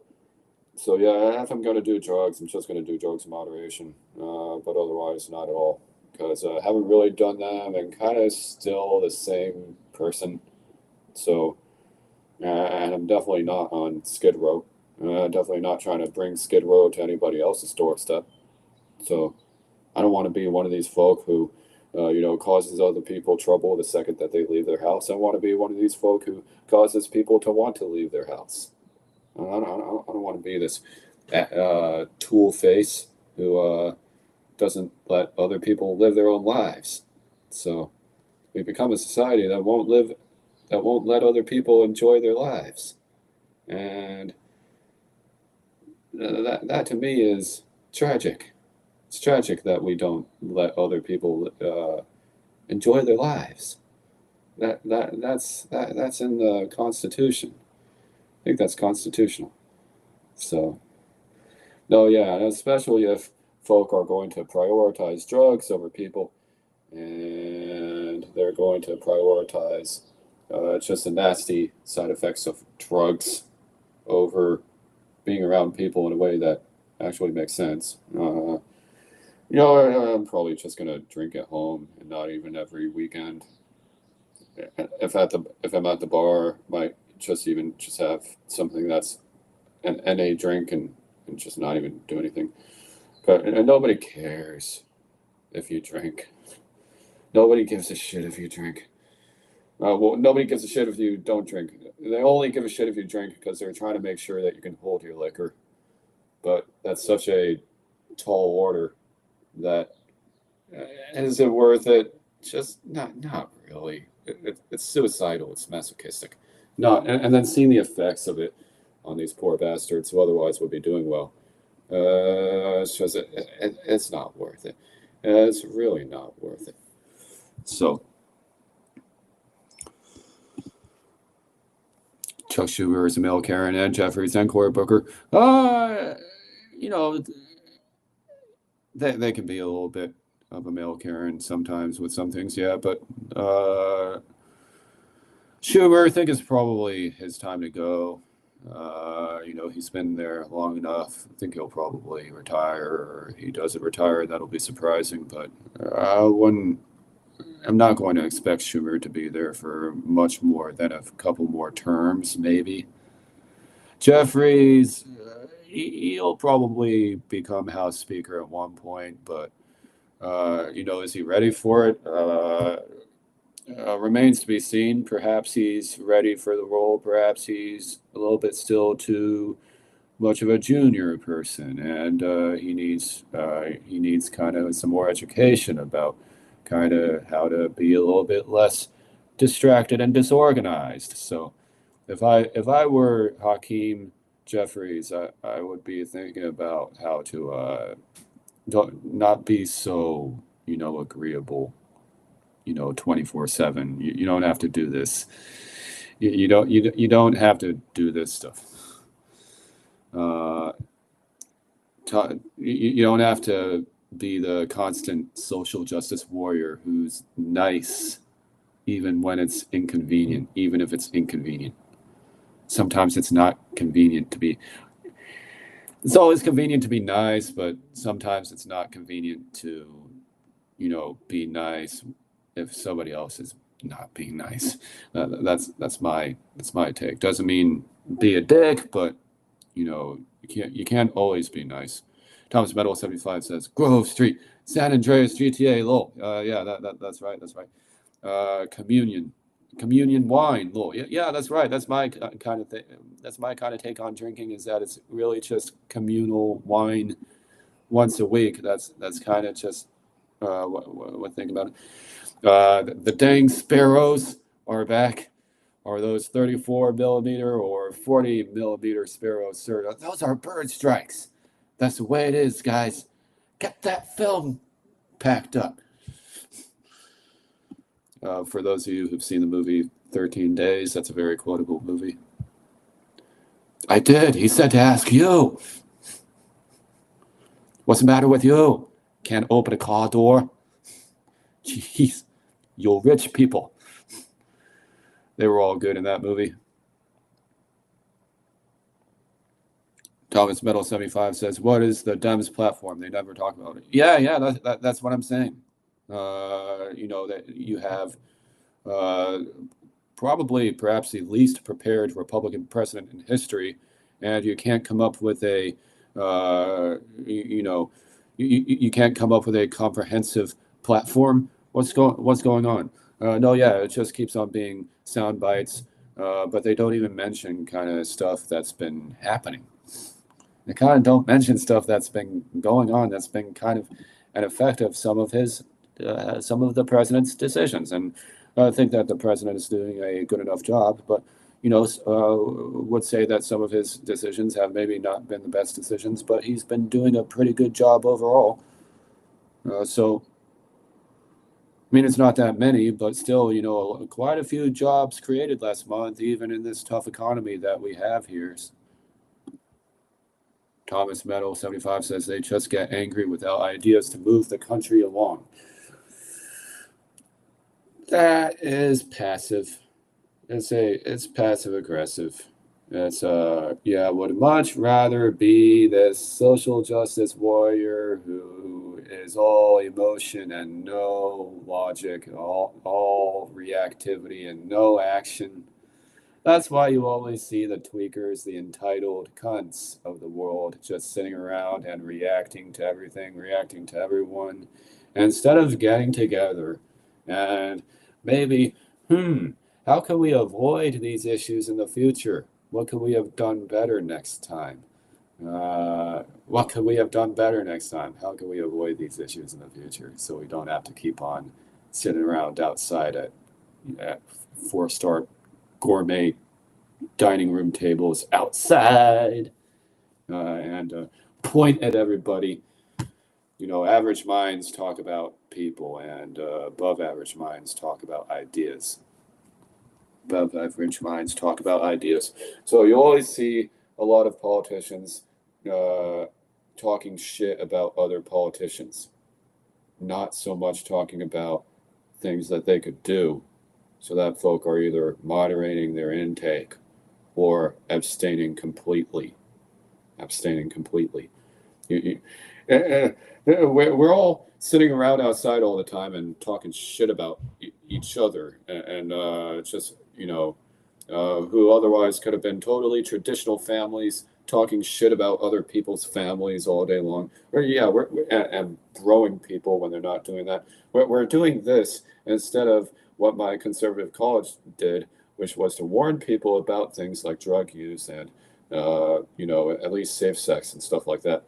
So yeah, if I'm going to do drugs, I'm just going to do drugs in moderation, but otherwise not at all, because I haven't really done them and kind of still the same person. So, and I'm definitely not on Skid Row. Definitely not trying to bring Skid Row to anybody else's doorstep. So I don't want to be one of these folk who, causes other people trouble the second that they leave their house. I want to be one of these folk who causes people to want to leave their house. I don't want to be this tool face who doesn't let other people live their own lives. So we become a society that won't let other people enjoy their lives, and that to me is tragic. It's tragic that we don't let other people enjoy their lives. That's in the Constitution. I think that's constitutional. So, no, yeah, and especially if folk are going to prioritize drugs over people, and they're going to prioritize just the nasty side effects of drugs over being around people in a way that actually makes sense. I'm probably just gonna drink at home and not even every weekend. If I'm at the bar, might just have something that's an NA drink and just not even do anything. But and nobody cares if you drink. Nobody gives a shit if you drink. Well, nobody gives a shit if you don't drink. They only give a shit if you drink because they're trying to make sure that you can hold your liquor. But that's such a tall order that is it worth it? Just not really. It's suicidal. It's masochistic. Not and then seeing the effects of it on these poor bastards who otherwise would be doing well. It's not worth it. It's really not worth it. So Chuck Schumer is a male Karen and Jeffries and Cory Booker. You know, they can be a little bit of a male Karen sometimes with some things, yeah. But Schumer, I think it's probably his time to go. He's been there long enough. I think he'll probably retire, or he doesn't retire. That'll be surprising, but I'm not going to expect Schumer to be there for much more than a couple more terms, maybe. Jeffries, he'll probably become House Speaker at one point, but is he ready for it? Remains to be seen. Perhaps he's ready for the role. Perhaps he's a little bit still too much of a junior person, and he needs kind of some more education about kind of how to be a little bit less distracted and disorganized. So, if I were Hakeem Jeffries, I would be thinking about how to not be so agreeable 24/7. You don't have to do this. You don't have to do this stuff. You don't have to be the constant social justice warrior who's nice even when it's inconvenient, even if it's inconvenient. Sometimes it's not convenient to be. It's always convenient to be nice, but sometimes it's not convenient to, be nice if somebody else is not being nice. That's my take. Doesn't mean be a dick, but you can't always be nice. Thomas Metal 75 says Grove Street, San Andreas, GTA, lol. Yeah, that's right. That's right. Communion wine, lol. Yeah, that's right. That's my kind of thing. That's my kind of take on drinking, is that it's really just communal wine once a week. That's kind of just what I think about it. The dang sparrows are back. Are those 34 millimeter or 40 millimeter Sparrows, sir? Those are bird strikes. That's the way it is, guys. Get that film packed up. For those of you who've seen the movie 13 Days, that's a very quotable movie. I did. He said to ask you. What's the matter with you? Can't open a car door? Jeez, you rich people. They were all good in that movie. Thomas Metal 75 says, what is the Dems platform? They never talk about it. Yeah, that's what I'm saying. That you have perhaps the least prepared Republican president in history, and you can't come up with a you can't come up with a comprehensive platform. What's going on? It just keeps on being sound bites, but they don't even mention kind of stuff that's been happening. They kind of don't mention stuff that's been going on, that's been kind of an effect of some of the president's decisions. And I think that the president is doing a good enough job, but would say that some of his decisions have maybe not been the best decisions, but he's been doing a pretty good job overall. It's not that many, but still, quite a few jobs created last month, even in this tough economy that we have here. Thomas Metal 75 says they just get angry without ideas to move the country along. That is passive. It's passive aggressive. Would much rather be this social justice warrior who is all emotion and no logic, all reactivity and no action. That's why you always see the tweakers, the entitled cunts of the world, just sitting around and reacting to everything, reacting to everyone, instead of getting together and maybe, how can we avoid these issues in the future? What could we have done better next time? What could we have done better next time? How can we avoid these issues in the future so we don't have to keep on sitting around outside at 4-star gourmet dining room tables outside and point at everybody? Average minds talk about people, and above average minds talk about ideas. Above average minds talk about ideas. So you always see a lot of politicians talking shit about other politicians, not so much talking about things that they could do. So that folk are either moderating their intake or abstaining completely. We're all sitting around outside all the time and talking shit about each other, and who otherwise could have been totally traditional families talking shit about other people's families all day long. And throwing people when they're not doing that. We're doing this instead of what my conservative college did, which was to warn people about things like drug use and, at least safe sex and stuff like that.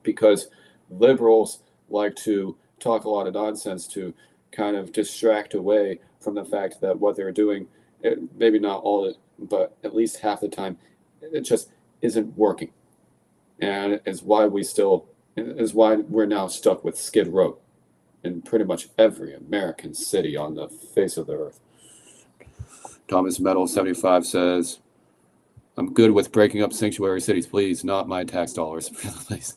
Because liberals like to talk a lot of nonsense to kind of distract away from the fact that what they're doing, maybe not all, but at least half the time, it just isn't working. And is why we're now stuck with Skid Row in pretty much every American city on the face of the earth. Thomas Metal 75 says, I'm good with breaking up sanctuary cities, please, not my tax dollars, please.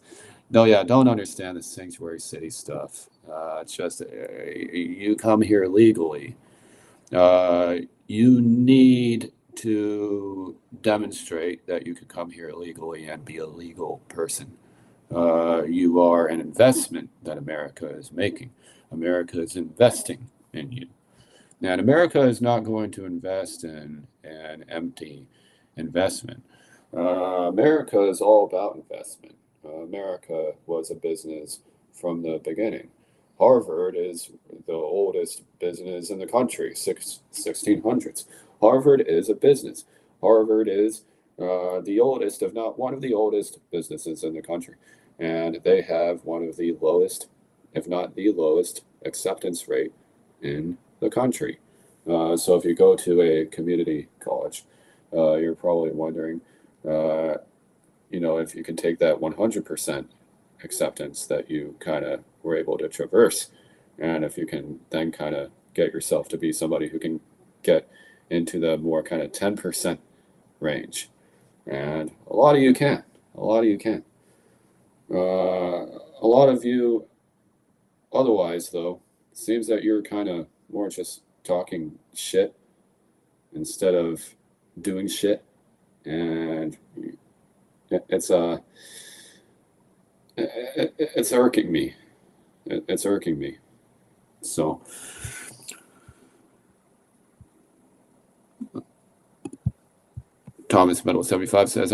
No, don't understand the sanctuary city stuff. It's just you come here legally. You need to demonstrate that you could come here illegally and be a legal person. You are an investment that America is making. America is investing in you. And America is not going to invest in an empty investment. America is all about investment. America was a business from the beginning. Harvard is the oldest business in the country, 1600s. Harvard is a business. Harvard is the oldest, if not one of the oldest businesses in the country. And they have one of the lowest, if not the lowest, acceptance rate in the country. So if you go to a community college, you're probably wondering, if you can take that 100% acceptance that you kind of were able to traverse, and if you can then kind of get yourself to be somebody who can get into the more kind of 10% range. And a lot of you can. A lot of you can. A lot of you, otherwise, though, seems that you're kind of more just talking shit instead of doing shit. And it's it's irking me. It's irking me. So, Thomas Metal 75 says,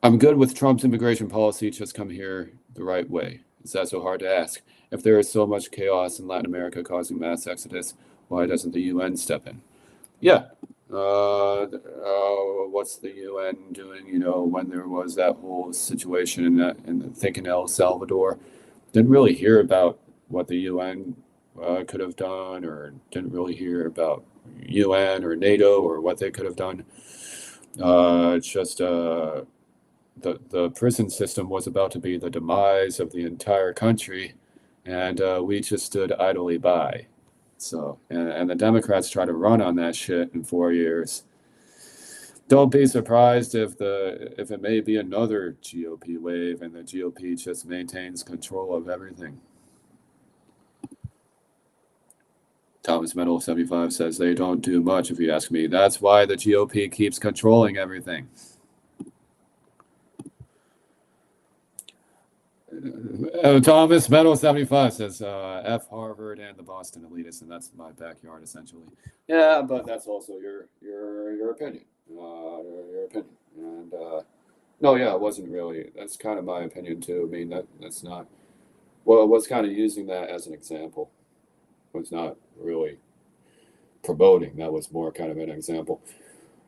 I'm good with Trump's immigration policy. Just come here the right way. Is that so hard to ask? If there is so much chaos in Latin America causing mass exodus, why doesn't the UN step in? Yeah. What's the UN doing? When there was that whole situation in thinking El Salvador, didn't really hear about what the UN could have done, or didn't really hear about UN or NATO or what they could have done. It's just the prison system was about to be the demise of the entire country, and we just stood idly by. So, and the Democrats try to run on that shit in 4 years. Don't be surprised if it may be another GOP wave, and the GOP just maintains control of everything. Thomas Metal 75 says they don't do much, if you ask me. That's why the GOP keeps controlling everything. Thomas Metal 75 says F Harvard and the Boston elitists, and that's my backyard essentially. Yeah, but that's also your opinion. Your opinion. And no, yeah, it wasn't really. That's kind of my opinion too. I mean, that's not. Well, it was kind of using that as an example. It was not really promoting. That was more kind of an example.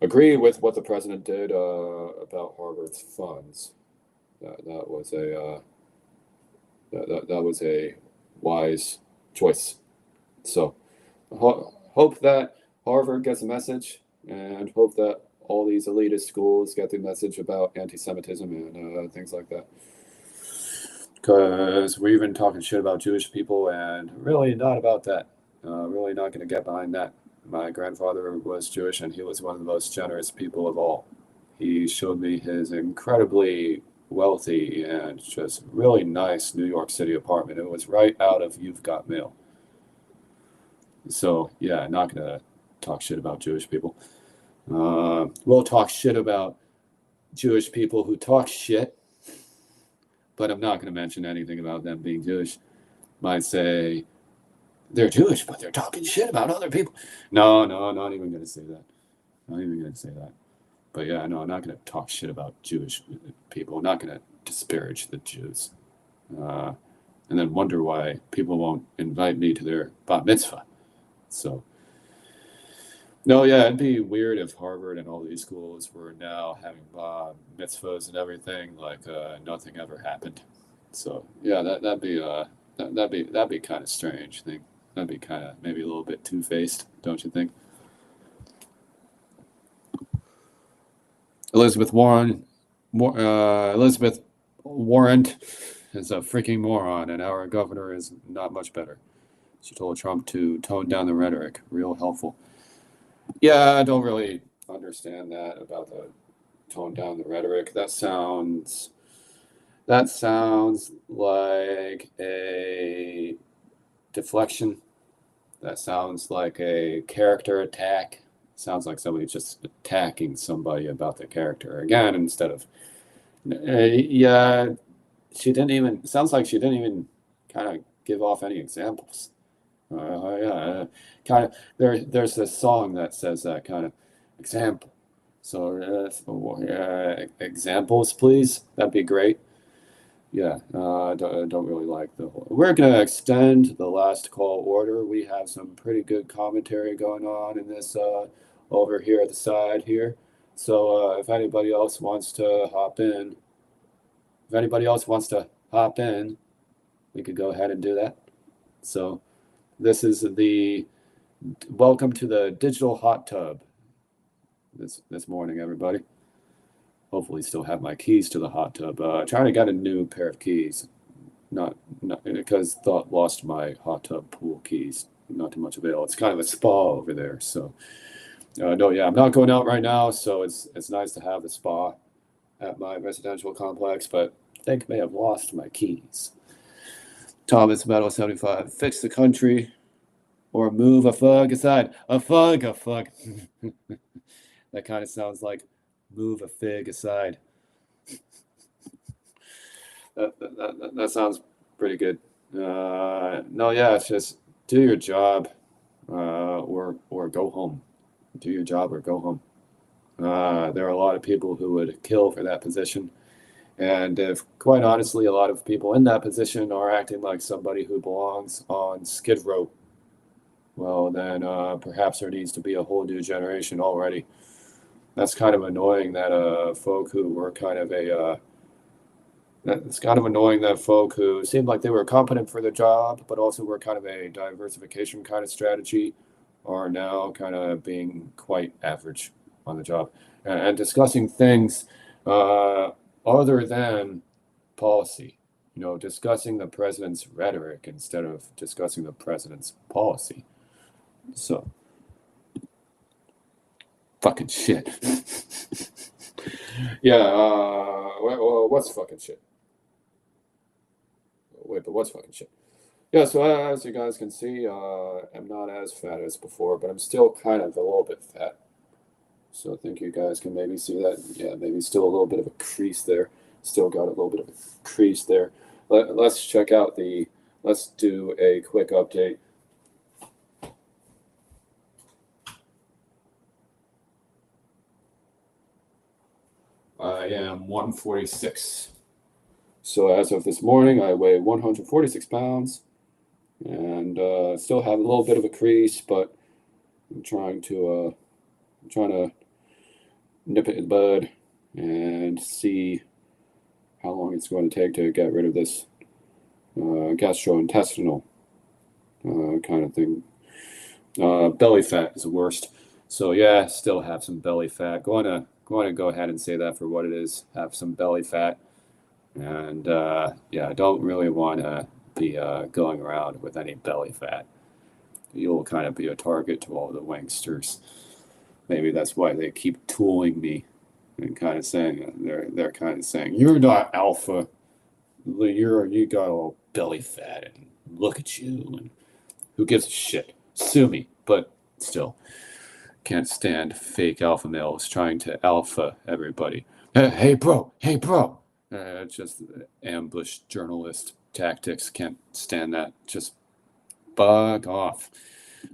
Agree with what the president did about Harvard's funds. That was a that was a wise choice. So hope that Harvard gets a message, and hope that all these elitist schools get the message about anti-Semitism and things like that. Because we're even talking shit about Jewish people, and really not about that. Really not going to get behind that. My grandfather was Jewish, and he was one of the most generous people of all. He showed me his incredibly wealthy and just really nice New York City apartment. It was right out of You've Got Mail. So, yeah, not going to talk shit about Jewish people. We'll talk shit about Jewish people who talk shit, but I'm not going to mention anything about them being Jewish. Might say they're Jewish, but they're talking shit about other people. No, not even going to say that. Not even going to say that. But yeah, no, I'm not going to talk shit about Jewish people. I'm not going to disparage the Jews. And then wonder why people won't invite me to their bat mitzvah. So, no, yeah, it'd be weird if Harvard and all these schools were now having bat mitzvahs and everything like nothing ever happened. So yeah, that'd be kind of strange. I think that'd be kind of maybe a little bit two-faced, don't you think? Elizabeth Warren is a freaking moron, and our governor is not much better. She told Trump to tone down the rhetoric. Real helpful. Yeah, I don't really understand that about the tone down the rhetoric. That sounds like a deflection. That sounds like a character attack. Sounds like somebody just attacking somebody about the character again instead of yeah, sounds like she didn't even kind of give off any examples. Yeah, kind of there's this song that says that kind of example. So examples, please. That'd be great. Yeah, I don't really like the whole. We're going to extend the last call order. We have some pretty good commentary going on in this over here at the side here. So if anybody else wants to hop in, we could go ahead and do that. So this is the Welcome to the digital hot tub this morning, everybody. Hopefully, still have my keys to the hot tub. Trying to get a new pair of keys. Not because thought lost my hot tub pool keys. Not too much avail. It's kind of a spa over there. So no, yeah, I'm not going out right now. So it's nice to have the spa at my residential complex, but I think I may have lost my keys. Thomas Metal 75. Fix the country or move a fug aside. A fug. That kind of sounds like move a fig aside. That sounds pretty good. No, yeah, it's just do your job, or go home. Do your job or go home. There are a lot of people who would kill for that position, and if quite honestly, a lot of people in that position are acting like somebody who belongs on Skid Row, well, then perhaps there needs to be a whole new generation already. That's kind of annoying that folk who were kind of a it's kind of annoying that folk who seemed like they were competent for their job, but also were kind of a diversification kind of strategy, are now kind of being quite average on the job and discussing things uh, other than policy. Discussing the president's rhetoric instead of discussing the president's policy. So, fucking shit. Yeah, well, what's fucking shit? Wait, but what's fucking shit? Yeah, so as you guys can see, I'm not as fat as before, but I'm still kind of a little bit fat. So I think you guys can maybe see that. Yeah, maybe still a little bit of a crease there. Still got a little bit of a crease there. Let's check out let's do a quick update. I am 146. So as of this morning, I weigh 146 pounds and still have a little bit of a crease, but I'm trying to nip it in the bud and see how long it's going to take to get rid of this gastrointestinal kind of thing. Belly fat is the worst. So yeah, still have some belly fat. Going to go ahead and say that for what it is. Have some belly fat, and yeah, I don't really want to be going around with any belly fat. You'll kind of be a target to all the wanksters. Maybe that's why they keep tooling me and kind of saying they're kind of saying you're not alpha. You got all belly fat and look at you and who gives a shit? Sue me, but still can't stand fake alpha males trying to alpha everybody. Hey bro, hey bro. Just ambush journalist tactics. Can't stand that. Just bug off.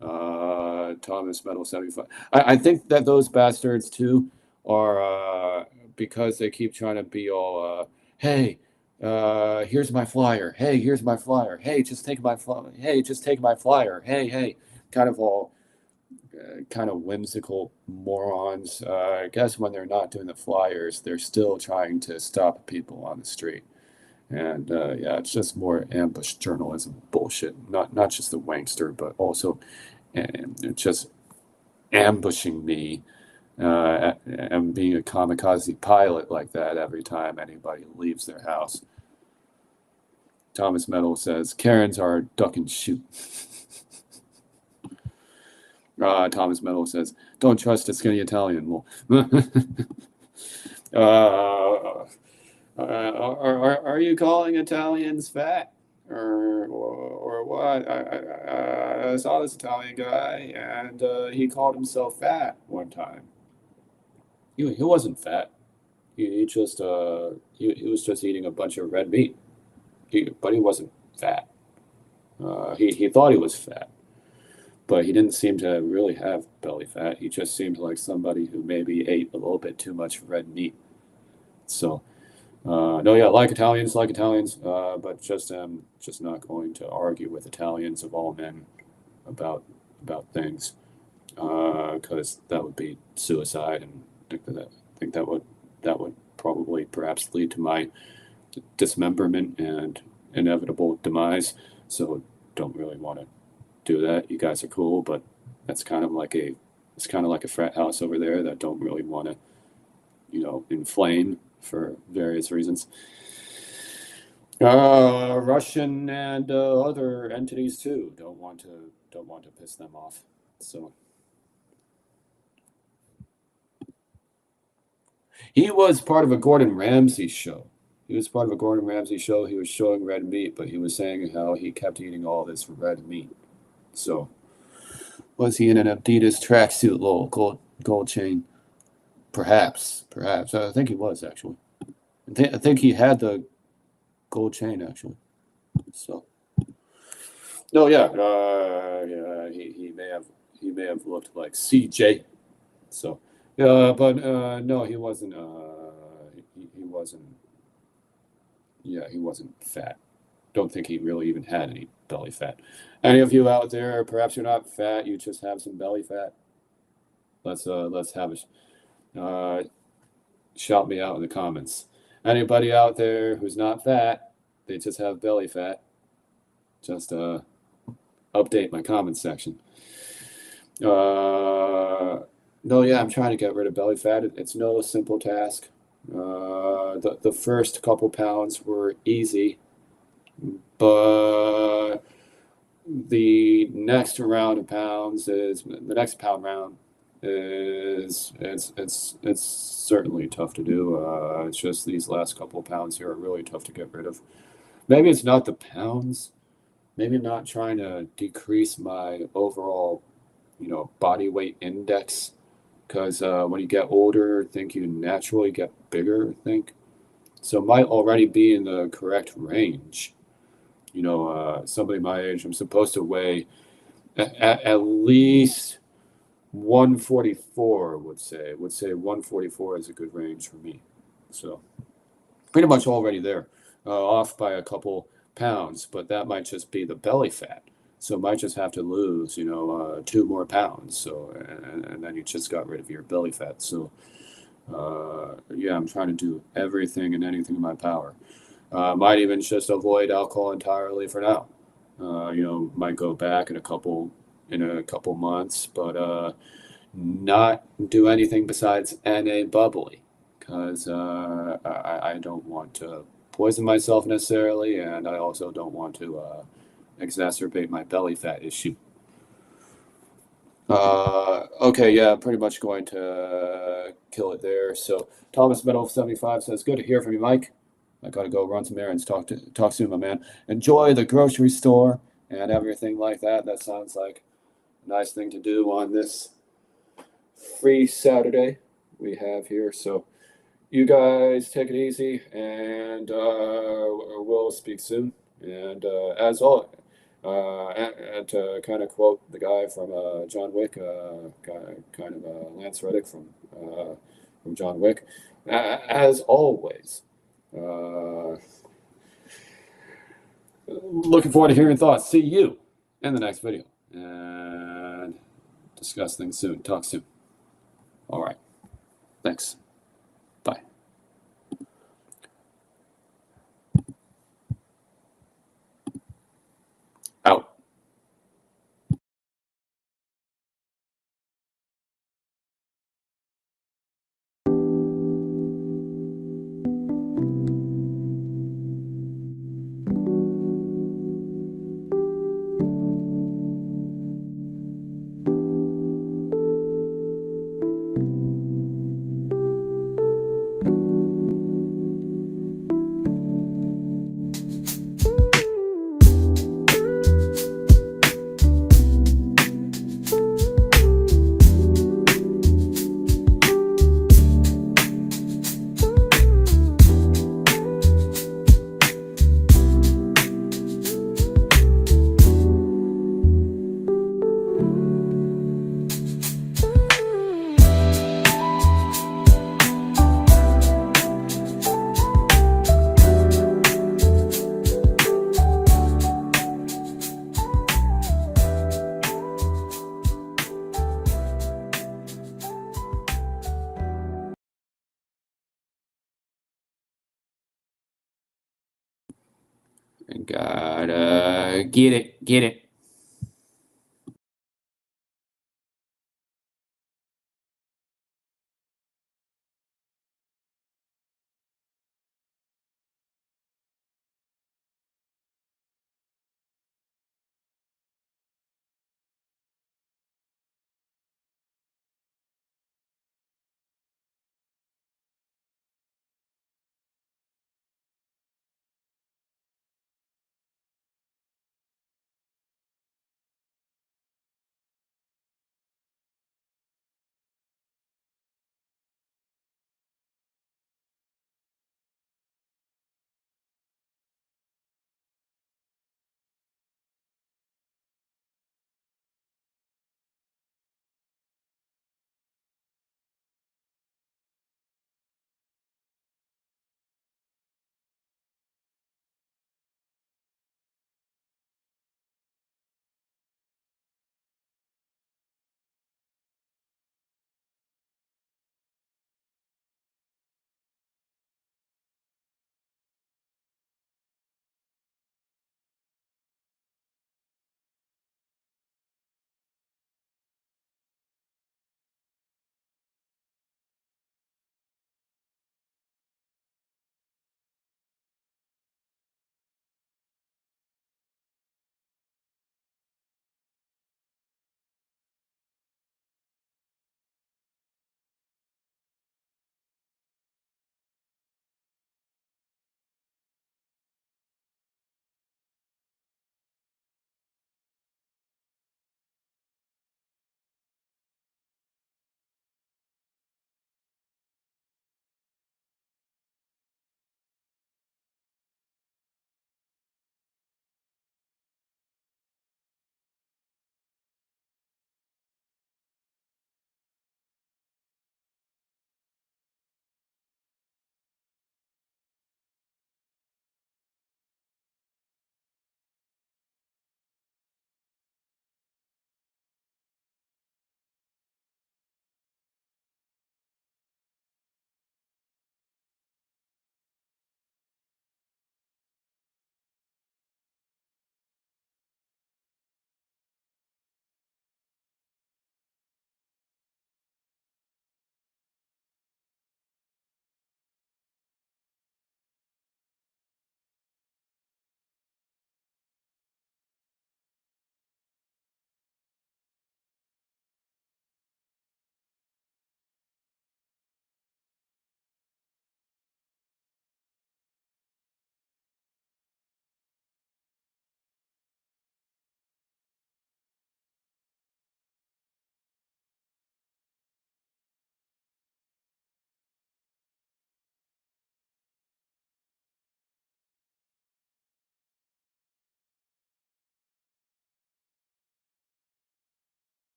Thomas Metal 75. I think that those bastards too are because they keep trying to be all hey, here's my flyer. Hey, here's my flyer. Hey, just take my flyer. Hey, just take my flyer. Hey, kind of all kind of whimsical morons. I guess when they're not doing the flyers, they're still trying to stop people on the street. And yeah, it's just more ambush journalism bullshit. Not just the wankster, but also and just ambushing me and being a kamikaze pilot like that every time anybody leaves their house. Thomas Metal says, Karens are duck and shoot. Thomas Metal says, don't trust a skinny Italian. Well, are you calling Italians fat? Or what? I saw this Italian guy and he called himself fat one time. He wasn't fat. He just he was just eating a bunch of red meat. But he wasn't fat. He thought he was fat, but he didn't seem to really have belly fat. He just seemed like somebody who maybe ate a little bit too much red meat. So no, yeah, like Italians, but just not going to argue with Italians of all men about things, because that would be suicide, and I think that would probably perhaps lead to my dismemberment and inevitable demise. So don't really want to do that. You guys are cool, but That's kind of like a frat house over there that don't really want to, inflame for various reasons. Russian and other entities too don't want to piss them off. So he was part of a Gordon Ramsay show. He was part of a Gordon Ramsay show. He was showing red meat, but he was saying how he kept eating all this red meat. So was he in an Adidas tracksuit, little gold chain? Perhaps. I think he was actually. I think he had the gold chain actually. So no, yeah, he may have looked like CJ. So but no, he wasn't. He wasn't. Yeah, he wasn't fat. Don't think he really even had any belly fat. Any of you out there, perhaps you're not fat, you just have some belly fat. Let's have a shout me out in the comments. Anybody out there who's not fat, they just have belly fat. Just update my comment section. No, yeah, I'm trying to get rid of belly fat. It's no simple task. The first couple pounds were easy, but the next round of pounds is the next pound round is it's certainly tough to do. It's just these last couple of pounds here are really tough to get rid of. Maybe it's not the pounds. Maybe I'm not trying to decrease my overall, body weight index, because when you get older, I think you naturally get bigger. I think so. Might already be in the correct range. Somebody my age, I'm supposed to weigh at least 144. Would say 144 is a good range for me. So pretty much already there, off by a couple pounds, but that might just be the belly fat. So might just have to lose, 2 more pounds. So and then you just got rid of your belly fat. So yeah, I'm trying to do everything and anything in my power. Might even just avoid alcohol entirely for now. Might go back in a couple months, but not do anything besides NA bubbly, because I don't want to poison myself necessarily, and I also don't want to exacerbate my belly fat issue. Okay, yeah, I'm pretty much going to kill it there. So Thomas Meadow 75 says, "Good to hear from you, Mike. I gotta go run some errands. Talk soon, my man. Enjoy the grocery store and everything like that. That sounds like a nice thing to do on this free Saturday we have here. So you guys take it easy, and we'll speak soon. And as always, and to kind of quote the guy from John Wick, kind of Lance Reddick from John Wick, as always. Looking forward to hearing thoughts. See you in the next video, and discuss things soon. Talk soon. All right. Thanks. Bye. Out. Gotta get it.